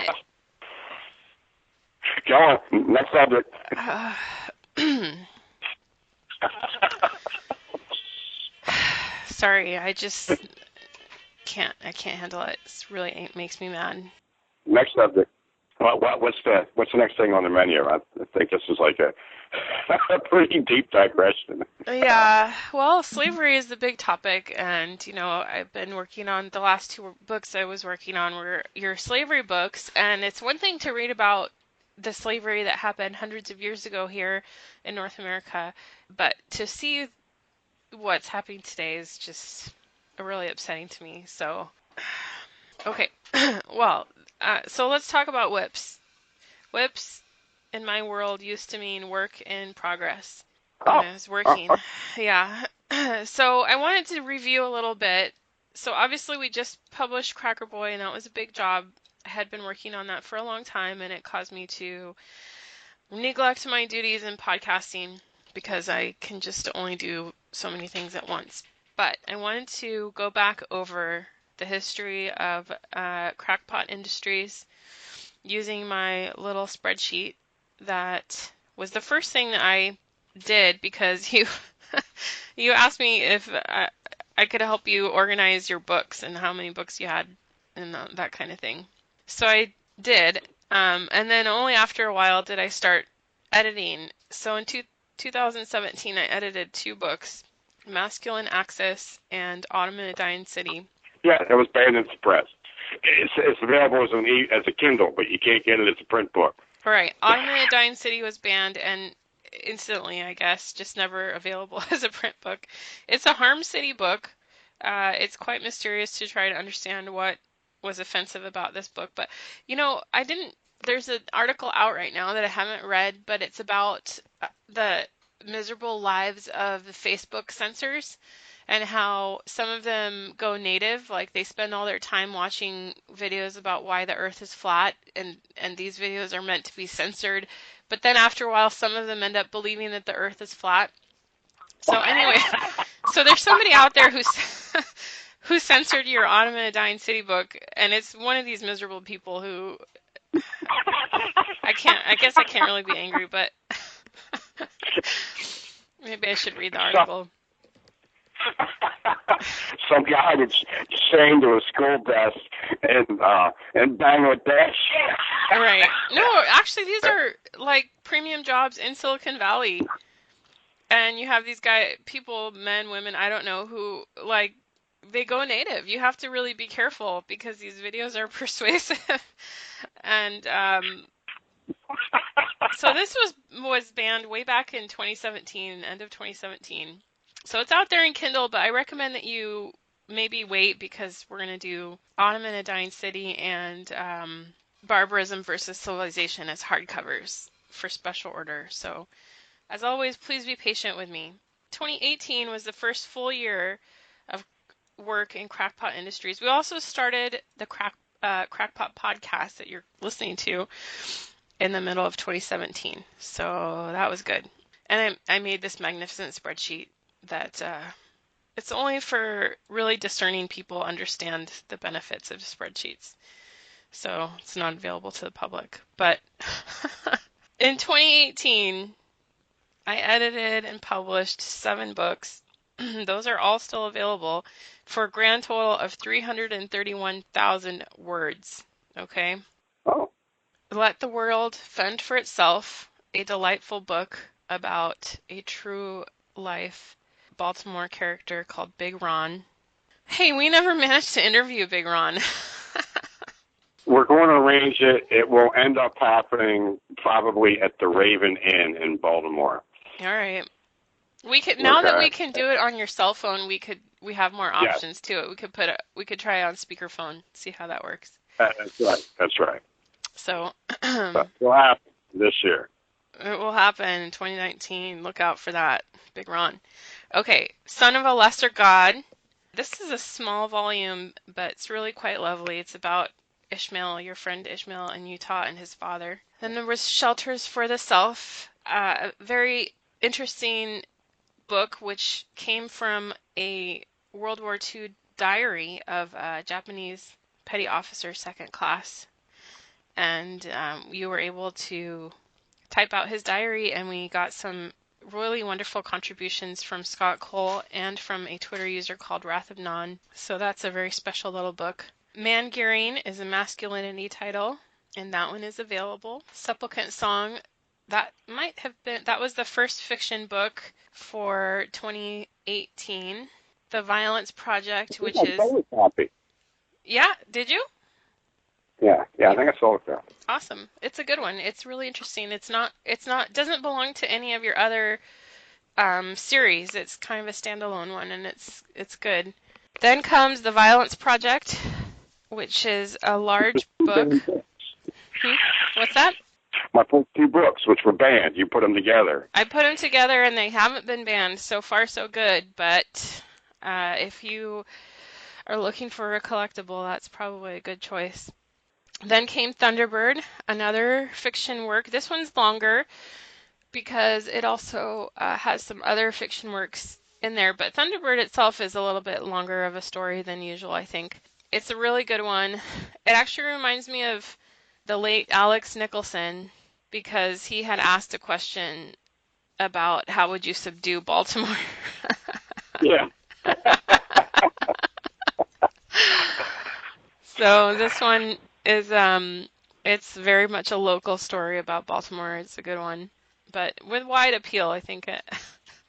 Go on. Next subject. Sorry, I just can't handle it. It makes me mad. Next subject. What's the next thing on the menu? I think this is like a pretty deep digression. Yeah, well, slavery is the big topic, and I've been working on the last two books I was working on were your slavery books, and it's one thing to read about the slavery that happened hundreds of years ago here in North America, but to see what's happening today is just really upsetting to me. So, okay, well. So let's talk about whips. Whips in my world used to mean work in progress when I was working. Yeah. So I wanted to review a little bit. So obviously we just published Cracker Boy, and that was a big job. I had been working on that for a long time, and it caused me to neglect my duties in podcasting because I can just only do so many things at once. But I wanted to go back over the history of Crackpot Industries using my little spreadsheet. That was the first thing that I did because you asked me if I could help you organize your books and how many books you had and that kind of thing. So I did, and then only after a while did I start editing. So in 2017 I edited 2 books, Masculine Axis and Autumn in a Dying City. Yeah, it was banned in the press. It's available as a Kindle, but you can't get it as a print book. Right. Autumn in a Dying City was banned and instantly, I guess, just never available as a print book. It's a Harm City book. It's quite mysterious to try to understand what was offensive about this book. But, there's an article out right now that I haven't read, but it's about the miserable lives of the Facebook censors and how some of them go native, like they spend all their time watching videos about why the earth is flat, and these videos are meant to be censored. But then after a while, some of them end up believing that the earth is flat. So anyway, so there's somebody out there who censored your Autumn in a Dying City book, and it's one of these miserable people who I guess I can't really be angry, but maybe I should read the article. Some guy that's chained to a school desk in Bangladesh. Right. No, actually, these are like premium jobs in Silicon Valley, and you have these people, men, women, I don't know, who they go native. You have to really be careful because these videos are persuasive, and so this was banned way back in 2017, end of 2017. So it's out there in Kindle, but I recommend that you maybe wait because we're going to do Autumn in a Dying City and Barbarism versus Civilization as hardcovers for special order. So as always, please be patient with me. 2018 was the first full year of work in Crackpot Industries. We also started the Crackpot Podcast that you're listening to in the middle of 2017. So that was good. And I made this magnificent spreadsheet that it's only for really discerning people understand the benefits of spreadsheets. So it's not available to the public. But in 2018, I edited and published 7 books. Those are all still available for a grand total of 331,000 words. Okay? Oh. Let the World Fend for Itself, a delightful book about a true life Baltimore character called Big Ron. Hey, we never managed to interview Big Ron. We're going to arrange it. It will end up happening probably at the Raven Inn in Baltimore. All right. Now that we can do it on your cell phone, we have more options to it. We could try it on speakerphone, see how that works. That's right. So that will happen. this year. It will happen in 2019. Look out for that. Big Ron. Okay, Son of a Lesser God. This is a small volume, but it's really quite lovely. It's about Ishmael, your friend Ishmael in Utah, and his father. Then there was Shelters for the Self, a very interesting book which came from a World War II diary of a Japanese petty officer, second class. And you were able to type out his diary, and we got some really wonderful contributions from Scott Cole and from a Twitter user called Wrath of Non. So that's a very special little book. Man Gearing is a masculinity title, and that one is available. Supplicant Song, that was the first fiction book for 2018. The Violence Project, which is... I sold a copy. Yeah, did you? Yeah, I think I sold a copy. Awesome. It's a good one. It's really interesting. Doesn't belong to any of your other series. It's kind of a standalone one, and it's good. Then comes The Violence Project, which is a large book. What's that? My first 2 books, which were banned, you put them together. I put them together, and they haven't been banned. So far, so good. But if you are looking for a collectible, that's probably a good choice. Then came Thunderbird, another fiction work. This one's longer because it also has some other fiction works in there, but Thunderbird itself is a little bit longer of a story than usual, I think. It's a really good one. It actually reminds me of the late Alex Nicholson because he had asked a question about how would you subdue Baltimore. Yeah. So this one is it's very much a local story about Baltimore. It's a good one, but with wide appeal. I think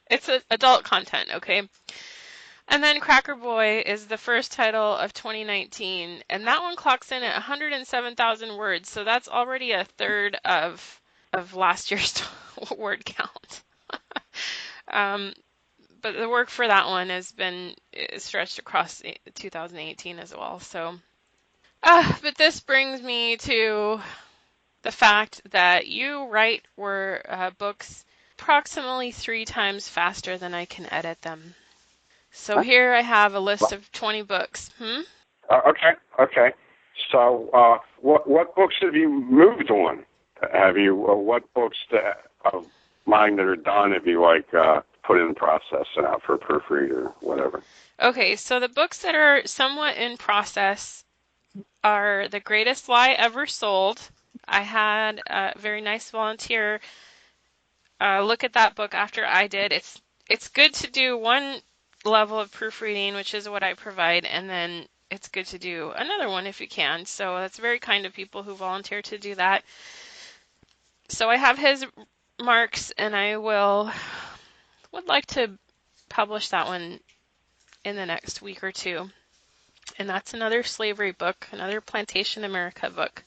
it's adult content, okay? And then Cracker Boy is the first title of 2019, and that one clocks in at 107,000 words, so that's already a third of last year's word count. But the work for that one has been stretched across 2018 as well, so... but this brings me to the fact that you write books approximately 3 times faster than I can edit them. So here I have a list of 20 books. Okay. So, what books have you moved on? Have you what books of mine that are done have you put in process and out for a proofread or whatever? Okay, so the books that are somewhat in process are The Greatest Lie Ever Sold. I had a very nice volunteer look at that book after I did. It's good to do one level of proofreading, which is what I provide, and then it's good to do another one if you can. So that's very kind of people who volunteer to do that. So I have his marks, and I would like to publish that one in the next week or two. And that's another slavery book, another Plantation America book.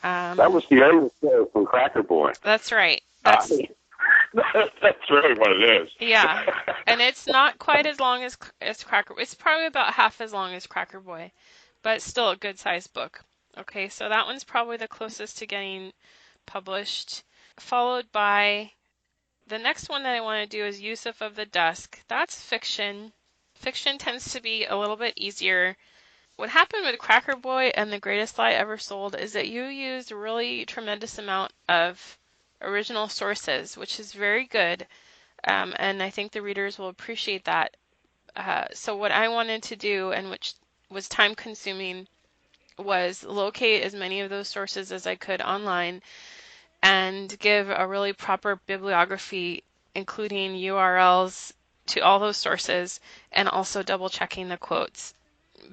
That was the overflow from Cracker Boy. That's right. That's really what it is. Yeah, and it's not quite as long as Cracker Boy. It's probably about half as long as Cracker Boy, but still a good-sized book. Okay, so that one's probably the closest to getting published, followed by the next one that I want to do is Yusuf of the Dusk. That's fiction. Fiction tends to be a little bit easier. What happened with Cracker Boy and The Greatest Lie Ever Sold is that you used a really tremendous amount of original sources, which is very good, and I think the readers will appreciate that. So what I wanted to do, and which was time-consuming, was locate as many of those sources as I could online and give a really proper bibliography, including URLs to all those sources, and also double-checking the quotes.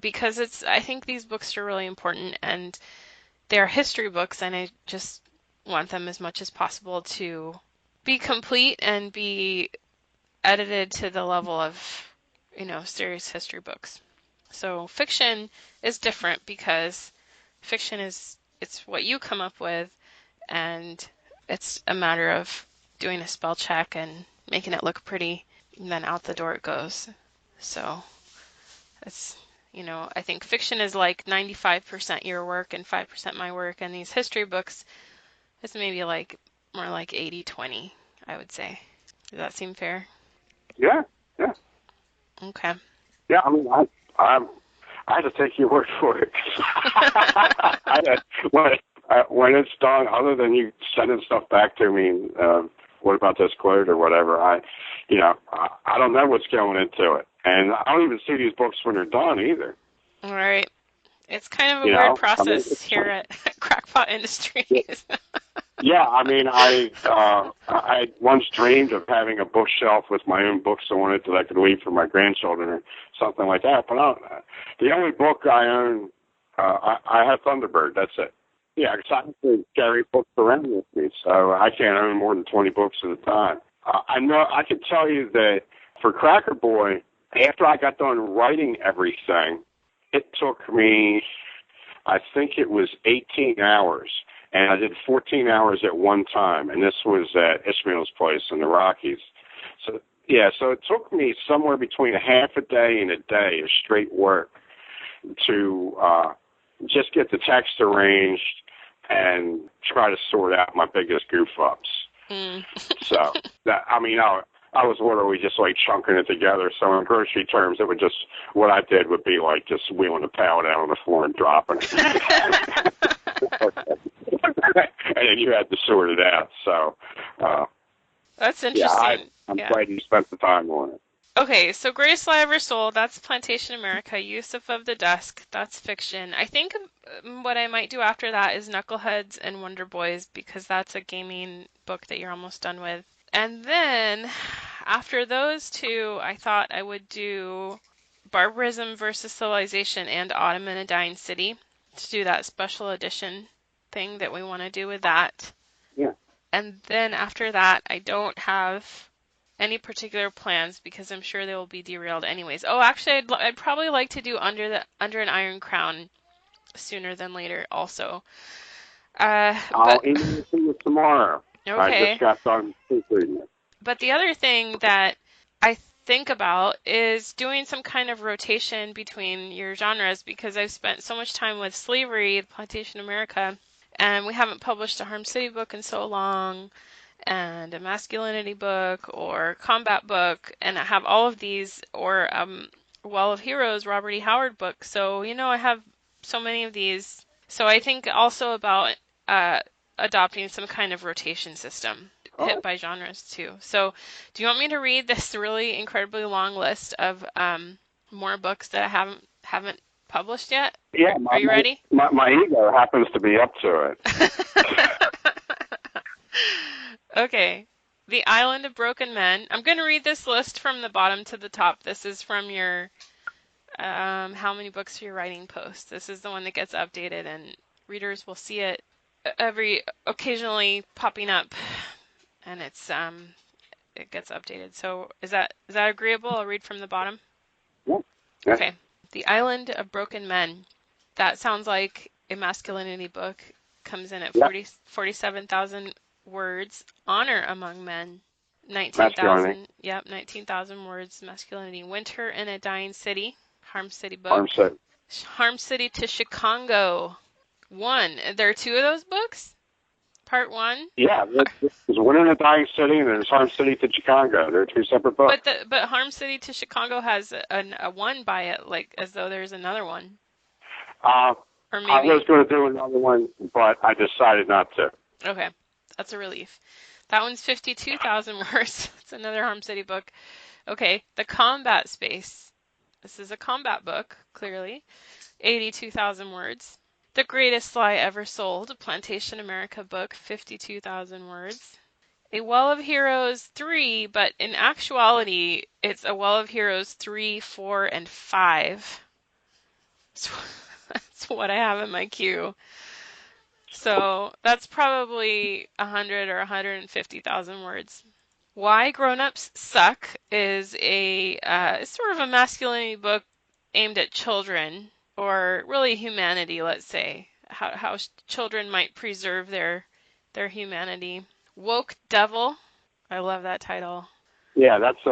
Because I think these books are really important, and they're history books, and I just want them as much as possible to be complete and be edited to the level of, serious history books. So fiction is different because fiction it's what you come up with, and it's a matter of doing a spell check and making it look pretty, and then out the door it goes. So it's, I think fiction is like 95% your work and 5% my work, and these history books, It's maybe like more like 80-20, I would say. Does that seem fair? Yeah. Okay. Yeah, I mean, I had to take your word for it. When it's done, other than you sending stuff back to me, what about this quote or whatever, I don't know what's going into it. And I don't even see these books when they're done either. All right. It's kind of a weird process here at Crackpot Industries. Yeah, I mean, I once dreamed of having a bookshelf with my own books I wanted that I could leave for my grandchildren or something like that. But the only book I own, I have Thunderbird. That's it. Yeah, because I have to carry books around with me, so I can't own more than 20 books at a time. I know I can tell you that for Cracker Boy, after I got done writing everything, it took me, I think it was 18 hours. And I did 14 hours at one time, and this was at Ishmael's place in the Rockies. So it took me somewhere between a half a day and a day of straight work to just get the text arranged and try to sort out my biggest goof-ups. So, I was literally just like chunking it together. So in grocery terms, it would just, what I did would be like just wheeling the pallet out on the floor and dropping it. And then you had to sort it out. So, That's interesting. I'm glad you spent the time on it. Okay, so Greatest Lie Ever Sold, that's Plantation America. Yusuf of the Dusk, that's fiction. I think what I might do after that is Knuckleheads and Wonder Boys, because that's a gaming book that you're almost done with. And then, after those two, I thought I would do Barbarism versus Civilization and Autumn in a Dying City, to do that special edition thing that we want to do with that. Yeah. And then after that, I don't have any particular plans because I'm sure they will be derailed anyways. Oh, actually, I'd probably like to do Under an Iron Crown sooner than later also. I'll email it to you tomorrow. Okay. I just got done reading it. But the other thing that I think about is doing some kind of rotation between your genres, because I've spent so much time with slavery, Plantation America, and we haven't published a Harm City book in so long, and a masculinity book or combat book, and I have all of these, or Well of Heroes, Robert E. Howard book. So, I have so many of these. So I think also about adopting some kind of rotation system, hit by genres too. So do you want me to read this really incredibly long list of more books that I haven't published yet? Yeah. Are you ready? My ego happens to be up to it. Okay. The Island of Broken Men. I'm going to read this list from the bottom to the top. This is from your How Many Books Are You Writing post. This is the one that gets updated, and readers will see it occasionally popping up, and it gets updated. So is that agreeable? I'll read from the bottom. Yeah. Okay. The Island of Broken Men. That sounds like a masculinity book. Comes in at 47,000 words. Honor Among Men. 19,000. Yep, 19,000 words. Masculinity. Winter in a Dying City. Harm City book. Harm City to Chicago. 1. There are 2 of those books? Part 1? Yeah, there's Winter in a Dying City and there's Harm City to Chicago. They're 2 separate books. But Harm City to Chicago has a 1 by it, like as though there's another one. Or maybe... I was going to do another one, but I decided not to. Okay, that's a relief. That one's 52,000 words. It's another Harm City book. Okay, The Combat Space. This is a combat book, clearly. 82,000 words. The Greatest Lie Ever Sold, a Plantation America book, 52,000 words. A Well of Heroes 3, but in actuality, it's a Well of Heroes 3, 4, and 5. So that's what I have in my queue. So that's probably 100 or 150,000 words. Why Grown-Ups Suck is sort of a masculinity book aimed at children, or really humanity, let's say. How children might preserve their humanity. Woke Devil. I love that title. Yeah, that's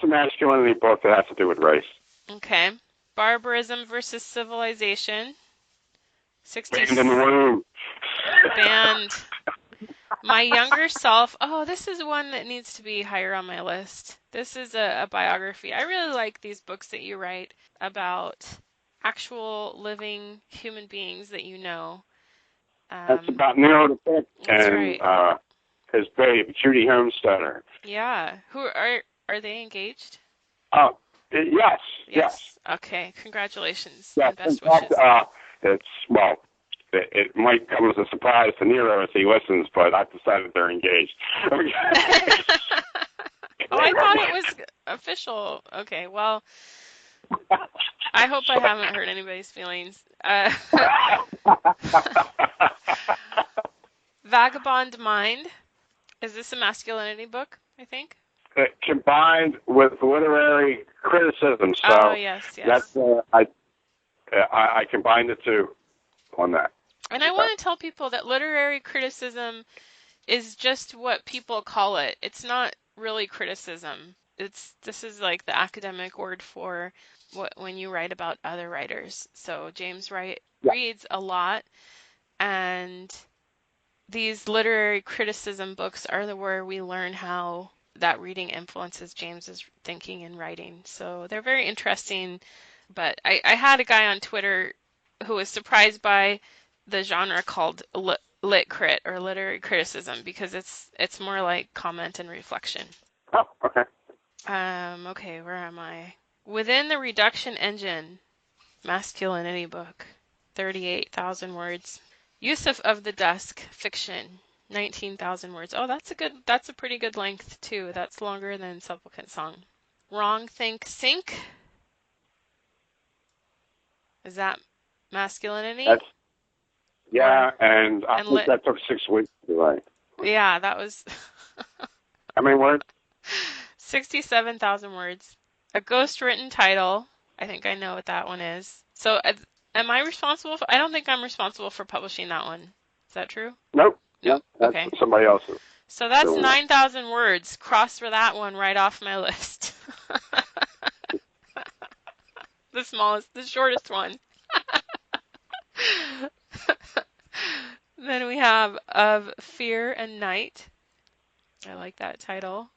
a masculinity book that has to do with race. Okay. Barbarism versus Civilization. Banned in the room. Banned. my younger self, oh, this is one that needs to be higher on my list. This is a biography. I really like these books that you write about actual living human beings that you know. That's about Nero the Pick That's and right. his babe, Judy Homestetter. Yeah. Who are they engaged? Oh, yes, yes. Yes. Okay. Congratulations Yes, and in best fact, wishes. it might come as a surprise to Nero as he listens, but I've decided they're engaged. Oh, I thought it was official. Okay, well, I hope I haven't hurt anybody's feelings. Vagabond Mind. Is this a masculinity book, I think? Combined with literary criticism, Oh, so yes, that's yes. I combined the two on that. And I want to tell people that literary criticism is just what people call it. It's not really criticism. This is like the academic word for when you write about other writers. So James Yeah. reads a lot, and these literary criticism books are where we learn how that reading influences James's thinking and writing. So they're very interesting. But I had a guy on Twitter who was surprised by the genre called lit crit or literary criticism because it's more like comment and reflection. Oh, okay. Okay, where am I? Within the reduction engine, masculinity book, 38,000 words. Yusuf of the Dusk, fiction, 19,000 words. Oh, that's a pretty good length too. That's longer than Supplicant Song. Wrong Think Sink. Is that masculinity? Yeah, and I and think that took 6 weeks to write. Yeah, that was I mean, what? 67,000 words. A ghost written title. I think I know what that one is. So, am I responsible I don't think I'm responsible for publishing that one. Is that true? Nope. Nope. That's Okay. somebody else's. So that's doing 9,000 words. Cross for that one right off my list. The shortest one. Then we have Of Fear and Night. I like that title.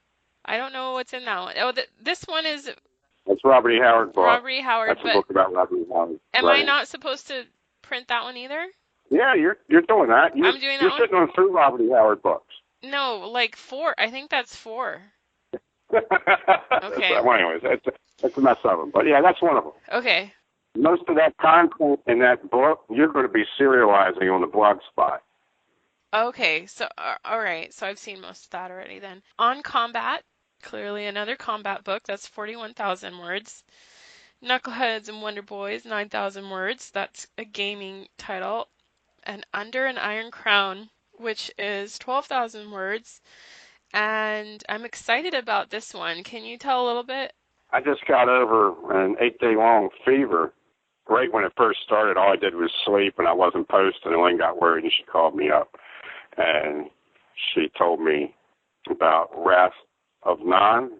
I don't know what's in that one. Oh, this one is That's Robert E. Howard's book. Robert E. Howard, That's a but book about Robert E. Howard. am I not supposed to print that one either? Yeah, you're doing that. I'm doing that You're one? sitting on 3 Robert E. Howard books. No, like 4. I think that's 4. Okay. Well, anyways, that's a mess of them. But yeah, that's one of them. Okay. Most of that content in that book, you're going to be serializing on the blog spot. Okay, so all right, so I've seen most of that already then. On Combat, clearly another combat book. That's 41,000 words. Knuckleheads and Wonder Boys, 9,000 words. That's a gaming title. And Under an Iron Crown, which is 12,000 words. And I'm excited about this one. Can you tell a little bit? I just got over an 8-day-long fever. Right when it first started, all I did was sleep, and I wasn't posting. And Lynn got worried, and she called me up. And she told me about Wrath of Non,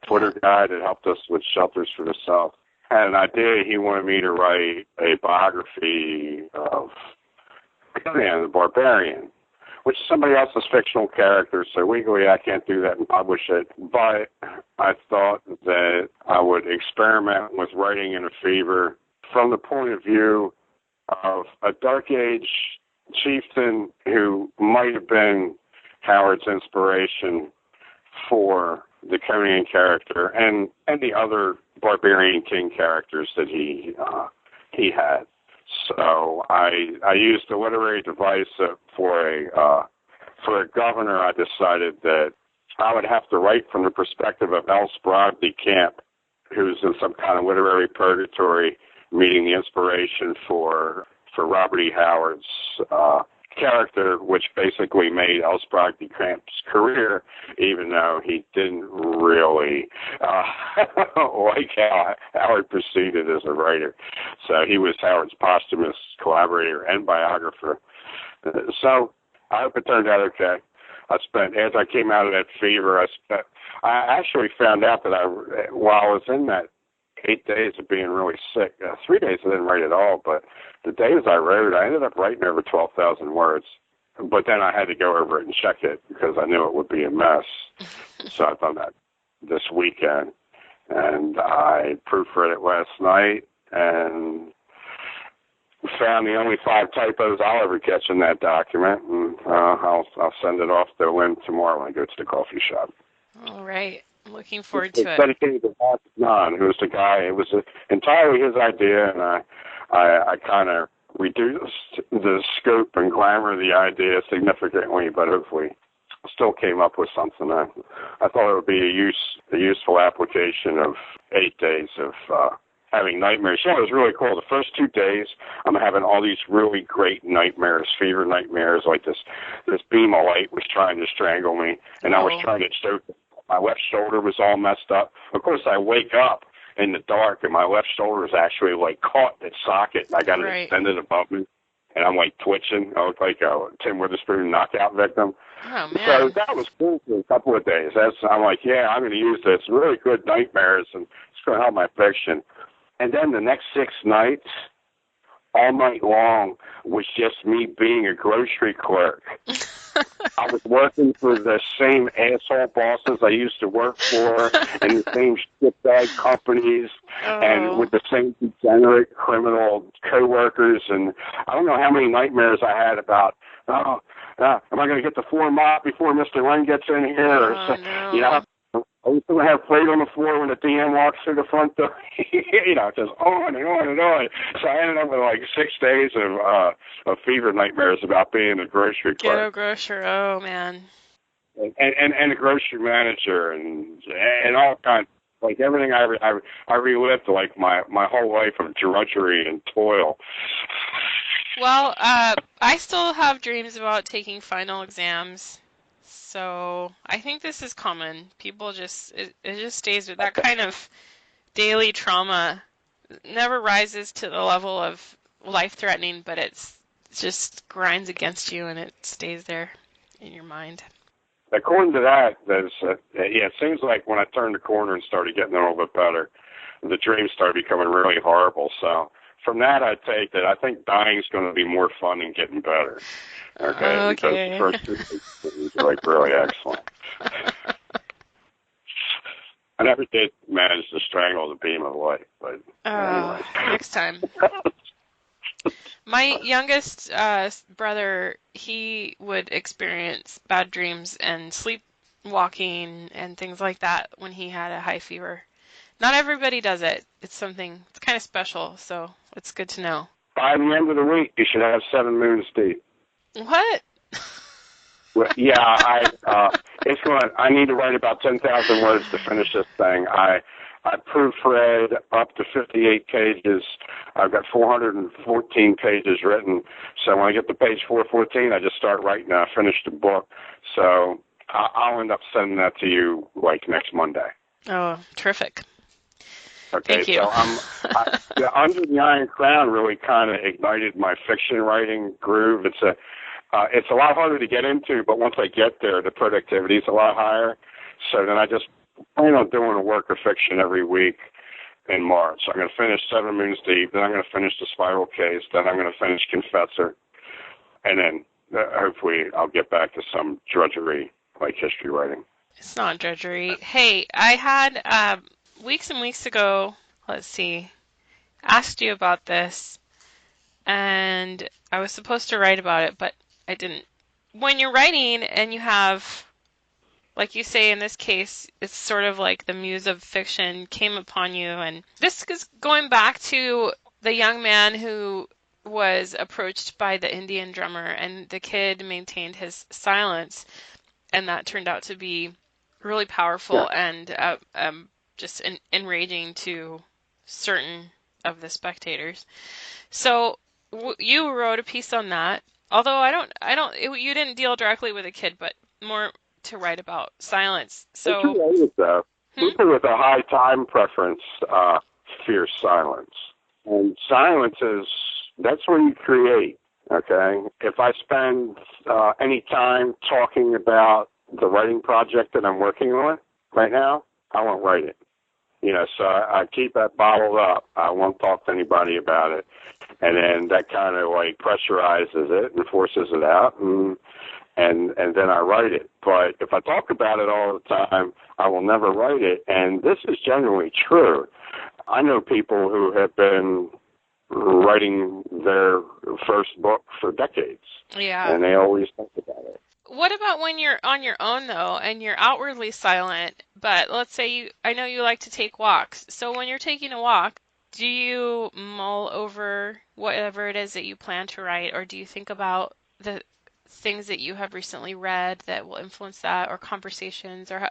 Twitter guy that helped us with Shelters for the South. Had an idea. He wanted me to write a biography of Conan the Barbarian, which is somebody else's fictional character, so legally I can't do that and publish it. But I thought that I would experiment with writing in a fever from the point of view of a Dark Age chieftain who might have been Howard's inspiration for the Conan character and the other barbarian king characters that he had. So I used a literary device for a governor. I decided that I would have to write from the perspective of L. Sprogdy Camp, who's in some kind of literary purgatory, meeting the inspiration for Robert E. Howard's character, which basically made L. Sprogdy Camp's career, even though he didn't really like how Howard proceeded as a writer. So he was Howard's posthumous collaborator and biographer. So I hope it turned out okay. As I came out of that fever, I actually found out that while I was in that 8 days of being really sick, 3 days I didn't write at all, but the days I wrote, I ended up writing over 12,000 words. but then I had to go over it and check it because I knew it would be a mess. So I've done that this weekend, and I proofread it last night and found the only 5 typos I'll ever catch in that document, and I'll send it off to Lynn tomorrow when I go to the coffee shop. All right. I'm looking forward to It's it. dedicated to Bob John, who was the guy. It was entirely his idea, and I kind of reduced the scope and glamour of the idea significantly, but hopefully still came up with something. I thought it would be a useful application of 8 days of having nightmares. You know, it was really cool. The first 2 days, I'm having all these really great nightmares, fever nightmares, like this beam of light was trying to strangle me, and I was trying to choke. My left shoulder was all messed up. Of course, I wake up in the dark, and my left shoulder is actually, like, caught in its socket, and I got it extended above me, and I'm, like, twitching. I look like a Tim Witherspoon knockout victim. Oh, man. So that was cool for a couple of days. I'm like, yeah, I'm going to use this. Really good nightmares, and it's going to help my fiction. And then the next 6 nights, all night long, was just me being a grocery clerk. I was working for the same asshole bosses I used to work for, and the same shitbag companies, and with the same degenerate criminal coworkers. And I don't know how many nightmares I had about, am I going to get the floor mop before Mr. Lynn gets in here? No. You know, I was going to have plate on the floor when the DM walks through the front door. You know, just on and on and on. So I ended up with like 6 days of fever nightmares about being a grocery clerk. Ghetto grocer. Oh, man. And a grocery manager and all kinds. Like everything I relived like my whole life of drudgery and toil. Well, I still have dreams about taking final exams. So I think this is common. People it just stays with that kind of daily trauma. Never rises to the level of life-threatening, but it just grinds against you and it stays there in your mind. According to that, it seems like when I turned the corner and started getting a little bit better, the dreams started becoming really horrible. So from that, I take that I think dying is going to be more fun than getting better. Okay. Because the first 2 things are like really excellent. I never did manage to strangle the beam of light, but anyway. Next time. My youngest brother, he would experience bad dreams and sleepwalking and things like that when he had a high fever. Not everybody does it. It's kind of special, so it's good to know. By the end of the week, you should have 7 moons deep. What? Well, yeah, I need to write about 10,000 words to finish this thing. I proofread up to 58 pages. I've got 414 pages written. So when I get to page 414, I just start writing and I finish the book. So I'll end up sending that to you like next Monday. Oh, terrific. Okay, Thank you. So Under the Iron Crown really kind of ignited my fiction writing groove. It's a lot harder to get into, but once I get there, the productivity is a lot higher. So then I just plan on doing a work of fiction every week in March. So I'm going to finish 7 Moons Deep, then I'm going to finish The Spiral Case, then I'm going to finish Confessor, and then hopefully I'll get back to some drudgery like history writing. It's not drudgery. Hey, I had weeks and weeks ago, asked you about this, and I was supposed to write about it, but I didn't. When you're writing and you have, like you say in this case, it's sort of like the muse of fiction came upon you, and this is going back to the young man who was approached by the Indian drummer, and the kid maintained his silence, and that turned out to be really powerful and just enraging to certain of the spectators. So you wrote a piece on that. Although you didn't deal directly with a kid, but more to write about silence. So it's related, though. People with a high time preference fear silence, and silence that's where you create. Okay, if I spend any time talking about the writing project that I'm working on right now, I won't write it. So I keep that bottled up. I won't talk to anybody about it. and then that kind of like pressurizes it and forces it out, and then I write it. But if I talk about it all the time, I will never write it, and this is generally true. I know people who have been writing their first book for decades, Yeah. and they always think about it. What about when you're on your own, though, and you're outwardly silent, but let's say I know you like to take walks. So when you're taking a walk, do you mull over whatever it is that you plan to write, or do you think about the things that you have recently read that will influence that, or conversations, or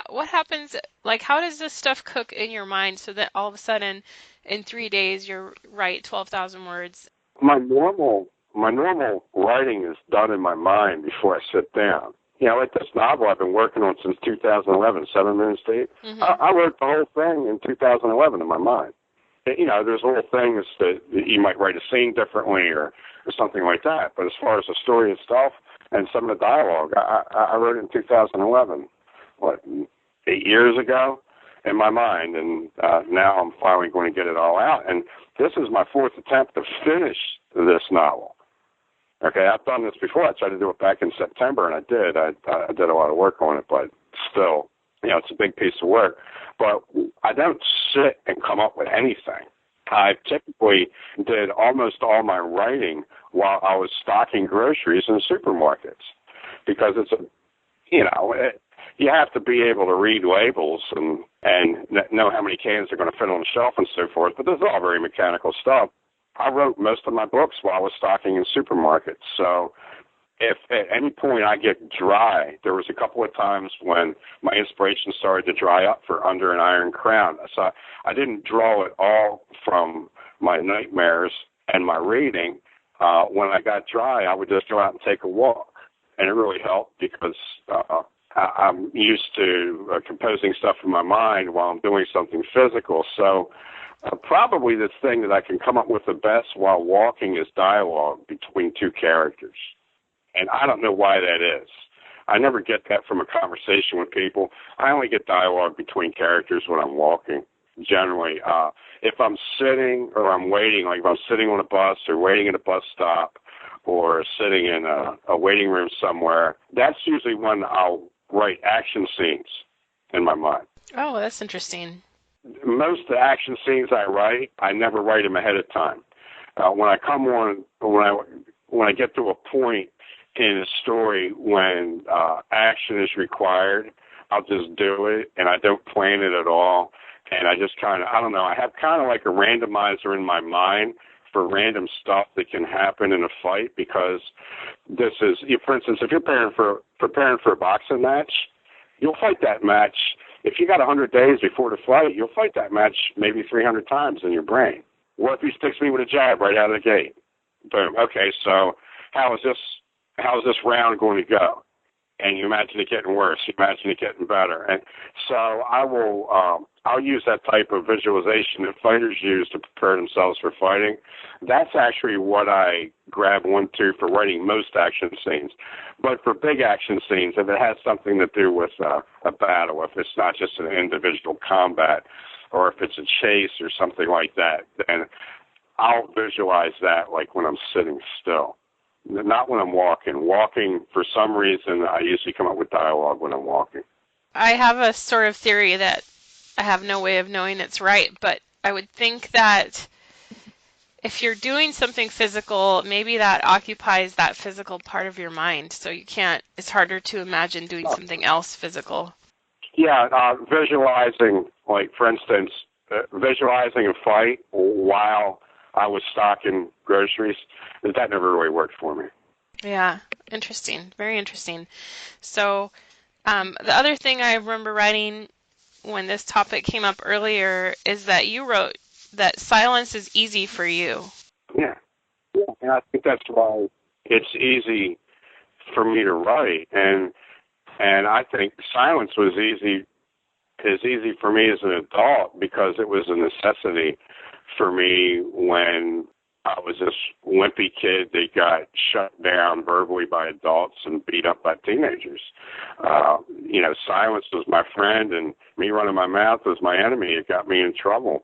what happens, like how does this stuff cook in your mind so that all of a sudden in 3 days you write 12,000 words? My normal writing is done in my mind before I sit down. Like this novel I've been working on since 2011, 7 Moon State. Mm-hmm. I wrote the whole thing in 2011 in my mind. There's little things that you might write a scene differently or something like that. But as far as the story itself and some of the dialogue, I wrote it in 2011, 8 years ago in my mind. And now I'm finally going to get it all out. And this is my 4th attempt to finish this novel. Okay, I've done this before. I tried to do it back in September, and I did. I did a lot of work on it, but still, it's a big piece of work. But I don't sit and come up with anything. I typically did almost all my writing while I was stocking groceries in supermarkets, because it's you have to be able to read labels and know how many cans are going to fit on the shelf and so forth. But this is all very mechanical stuff. I wrote most of my books while I was stocking in supermarkets. So if at any point I get dry, there was a couple of times when my inspiration started to dry up for Under an Iron Crown. So I didn't draw it all from my nightmares and my reading. When I got dry, I would just go out and take a walk. And it really helped because I'm used to composing stuff in my mind while I'm doing something physical. So probably the thing that I can come up with the best while walking is dialogue between two characters. And I don't know why that is. I never get that from a conversation with people. I only get dialogue between characters when I'm walking, generally. If I'm sitting or I'm waiting, like if I'm sitting on a bus or waiting at a bus stop or sitting in a waiting room somewhere, that's usually when I'll write action scenes in my mind. Oh, that's interesting. Most of the action scenes I write, I never write them ahead of time. When I get to a point in a story when action is required, I'll just do it, and I don't plan it at all. And I just I have kind of like a randomizer in my mind for random stuff that can happen in a fight, because this is, for instance, if you're preparing for a boxing match, you'll fight that match. If you got 100 days before the fight, you'll fight that match maybe 300 times in your brain. What if he sticks me with a jab right out of the gate? Boom. Okay, so how is this round going to go? And you imagine it getting worse. You imagine it getting better. And so I'll use that type of visualization that fighters use to prepare themselves for fighting. That's actually what I grab onto for writing most action scenes. But for big action scenes, if it has something to do with a battle, if it's not just an individual combat, or if it's a chase or something like that, then I'll visualize that like when I'm sitting still. Not when I'm walking. Walking, for some reason, I usually come up with dialogue when I'm walking. I have a sort of theory that I have no way of knowing it's right, but I would think that if you're doing something physical, maybe that occupies that physical part of your mind, so it's harder to imagine doing something else physical. Yeah, visualizing, like, for instance, visualizing a fight while I was stocking groceries, that never really worked for me. Yeah, interesting. Very interesting. So the other thing I remember writing when this topic came up earlier is that you wrote that silence is easy for you. Yeah. And I think that's why it's easy for me to write. And I think silence was easy for me as an adult because it was a necessity for me when I was this wimpy kid that got shut down verbally by adults and beat up by teenagers. Silence was my friend, and me running my mouth was my enemy. It got me in trouble.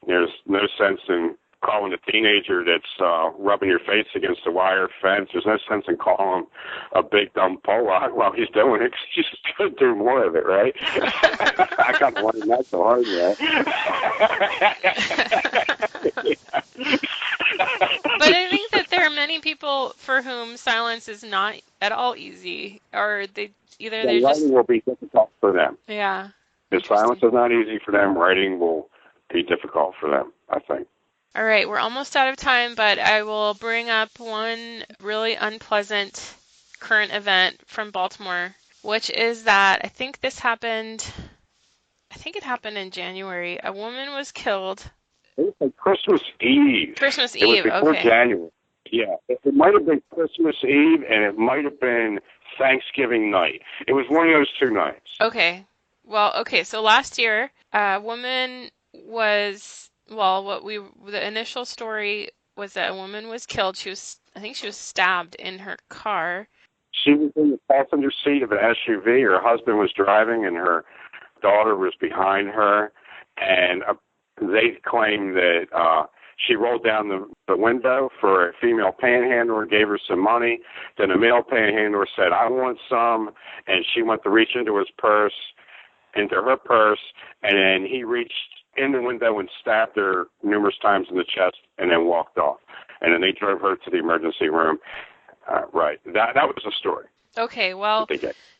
There's no sense in calling a teenager that's rubbing your face against the wire fence. There's no sense in calling him a big dumb Pollock while he's doing it, 'cause he's just going to do more of it, right? I got to learn that the hard way. But I think that there are many people for whom silence is not at all easy, or they're Writing just will be difficult for them. yeah. If silence is not easy for them, writing will be difficult for them, I think. All right, we're almost out of time, but I will bring up one really unpleasant current event from Baltimore, which is that I think it happened in January. A woman was killed. It was like Christmas Eve. Christmas It was Eve, before okay. January. Yeah, it might have been Christmas Eve, and it might have been Thanksgiving night. It was one of those two nights. Okay. Well, okay, so last year, a woman was, the initial story was that a woman was killed. I think she was stabbed in her car. She was in the passenger seat of an SUV. Her husband was driving, and her daughter was behind her. And they claim that she rolled down the window for a female panhandler and gave her some money. Then a male panhandler said, "I want some," and she went to reach into her purse, and then he reached in the window and stabbed her numerous times in the chest, and then walked off. And then they drove her to the emergency room. Right. That was the story. Okay, well,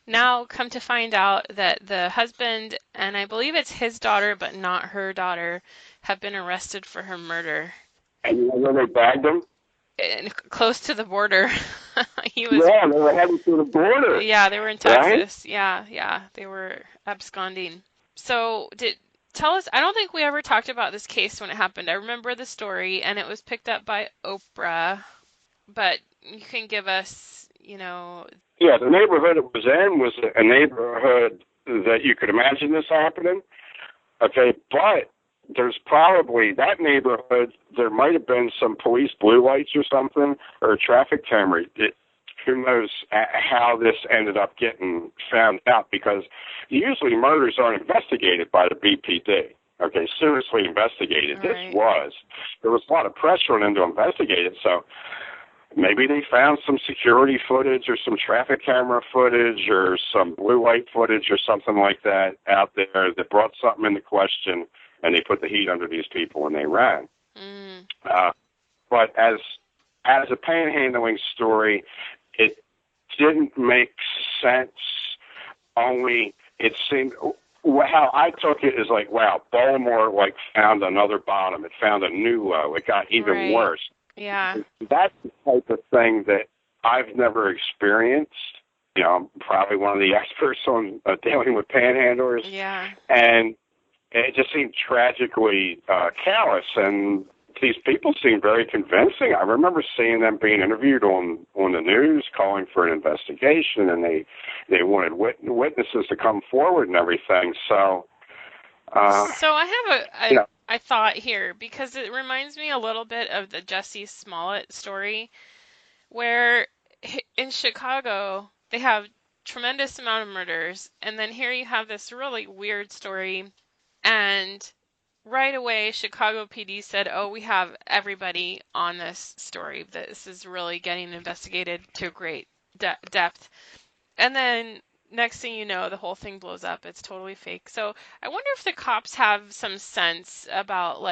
now come to find out that the husband, and I believe it's his daughter, but not her daughter, have been arrested for her murder. And you know where they bagged him? Close to the border. They were heading to the border. Yeah, they were in Texas. Right? Yeah, they were absconding. So tell us, I don't think we ever talked about this case when it happened. I remember the story, and it was picked up by Oprah, but you can give us, Yeah, the neighborhood it was in was a neighborhood that you could imagine this happening. Okay, but there's probably that neighborhood, there might have been some police blue lights or something, or a traffic camera. Who knows how this ended up getting found out, because usually murders aren't investigated by the BPD. Okay, seriously investigated. Right. There was a lot of pressure on them to investigate it, so maybe they found some security footage or some traffic camera footage or some blue light footage or something like that out there that brought something into question, and they put the heat under these people and they ran. Mm. But as a panhandling story, it didn't make sense. Only it seemed, how I took it is like, wow, Baltimore found another bottom. It found a new low. It got even worse. Yeah. That's the type of thing that I've never experienced. I'm probably one of the experts on dealing with panhandlers. Yeah. And it just seemed tragically callous, and these people seemed very convincing. I remember seeing them being interviewed on the news, calling for an investigation, and they wanted witnesses to come forward and everything. So I have I thought here, because it reminds me a little bit of the Jussie Smollett story, where in Chicago they have tremendous amount of murders, and then here you have this really weird story, and right away Chicago PD said, "Oh, we have everybody on this story. This is really getting investigated to great depth," and then next thing you know, the whole thing blows up. It's totally fake. So I wonder if the cops have some sense about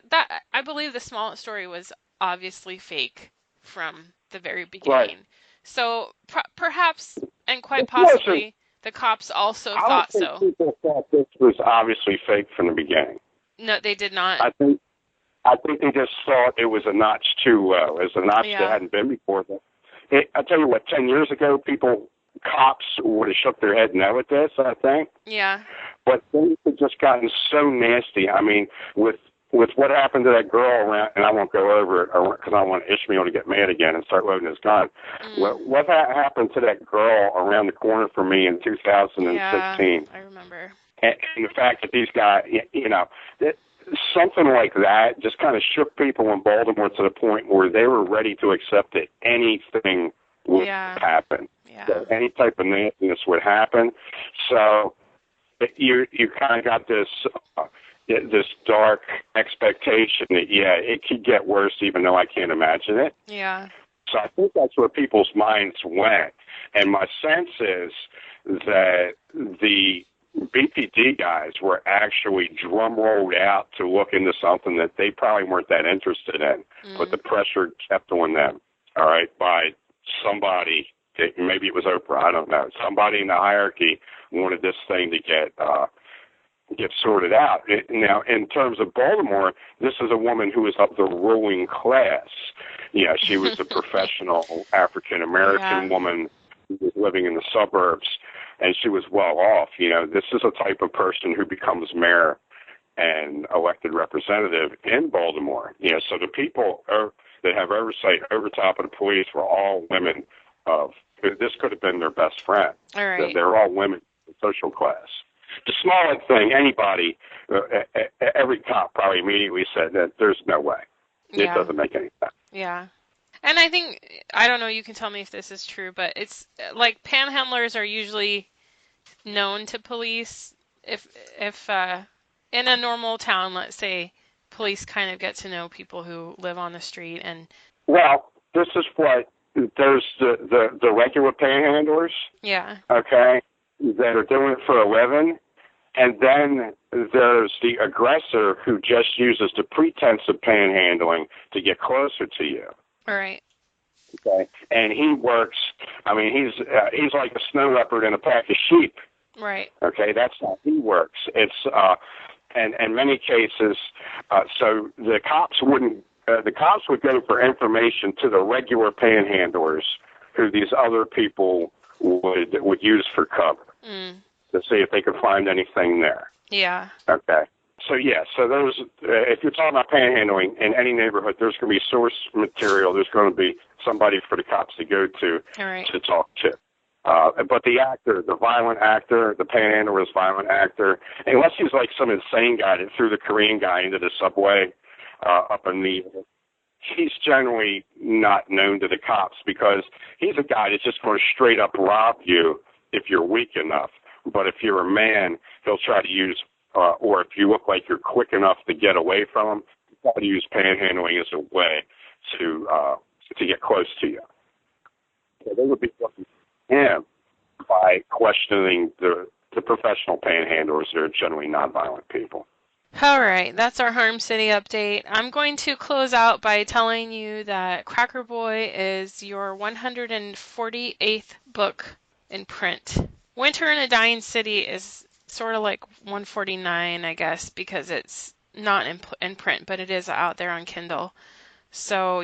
that. I believe the Smollett story was obviously fake from the very beginning. Right. So perhaps, and quite possibly, the cops also thought so. I don't think people thought this was obviously fake from the beginning. No, they did not. I think they just thought it was a notch too low, as a notch that hadn't been before. But I tell you what, 10 years ago, cops would have shook their head no at this, I think. Yeah. But things have just gotten so nasty. I mean, with what happened to that girl around, and I won't go over it because I don't want Ishmael to get mad again and start loading his gun. What happened to that girl around the corner from me in 2016? Yeah, I remember. And the fact that these guys, that something like that just kind of shook people in Baltimore to the point where they were ready to accept that anything would happen. Yeah. So any type of nastiness would happen. So you kind of got this this dark expectation that, yeah, it could get worse even though I can't imagine it. Yeah. So I think that's where people's minds went. And my sense is that the BPD guys were actually drum rolled out to look into something that they probably weren't that interested in, but the pressure kept on them, all right, by somebody. Maybe it was Oprah, I don't know. Somebody in the hierarchy wanted this thing to get sorted out. Now, in terms of Baltimore, this is a woman who is of the ruling class. Yeah, she was a professional African-American woman who was living in the suburbs, and she was well off. You know, this is a type of person who becomes mayor and elected representative in Baltimore. You know, so the people that have oversight over top of the police were all women of, this could have been their best friend. All right. They're all women of social class. The smallest thing, anybody, every cop probably immediately said that there's no way. It doesn't make any sense. Yeah. And I think, I don't know, you can tell me if this is true, but it's like panhandlers are usually known to police. If in a normal town, let's say, police kind of get to know people who live on the street. And well, this is what, there's the regular panhandlers, okay, that are doing it for a living. And then there's the aggressor who just uses the pretense of panhandling to get closer to you. All right. Okay. And he works, I mean, he's like a snow leopard in a pack of sheep. Right. Okay, that's how he works. It's, and in many cases, so the cops would go for information to the regular panhandlers who these other people would use for cover. To see if they could find anything there. Yeah. Okay. So, those, if you're talking about panhandling in any neighborhood, there's going to be source material. There's going to be somebody for the cops to go to to talk to. But the actor, the violent actor, the panhandler's violent actor, unless he's like some insane guy that threw the Korean guy into the subway up in the, he's generally not known to the cops because he's a guy that's just going to straight up rob you if you're weak enough. But if you're a man, he'll try to use, or if you look like you're quick enough to get away from him, he'll try to use panhandling as a way to get close to you. So they would be looking for him by questioning the professional panhandlers that are generally nonviolent people. All right, that's our Harm City update. I'm going to close out by telling you that Cracker Boy is your 148th book in print. Winter in a Dying City is sort of like 149, I guess, because it's not in print, but it is out there on Kindle. So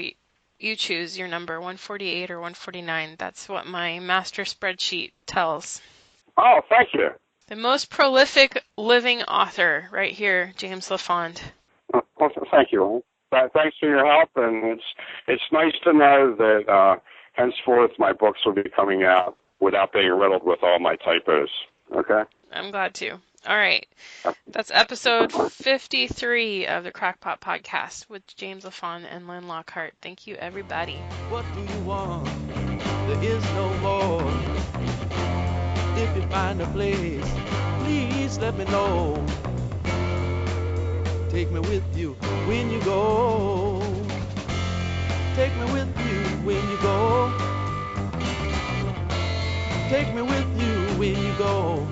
you choose your number, 148 or 149. That's what my master spreadsheet tells. Oh, thank you. The most prolific living author right here, James LaFond. Well, thank you. Thanks for your help, and it's nice to know that henceforth my books will be coming out without being riddled with all my typos. Okay? I'm glad to. All right. That's episode 53 of the Crackpot Podcast with James LaFond and Lynn Lockhart. Thank you, everybody. What do you want? There is no more. If you find a place, please let me know. Take me with you when you go. Take me with you when you go. Take me with you when you go.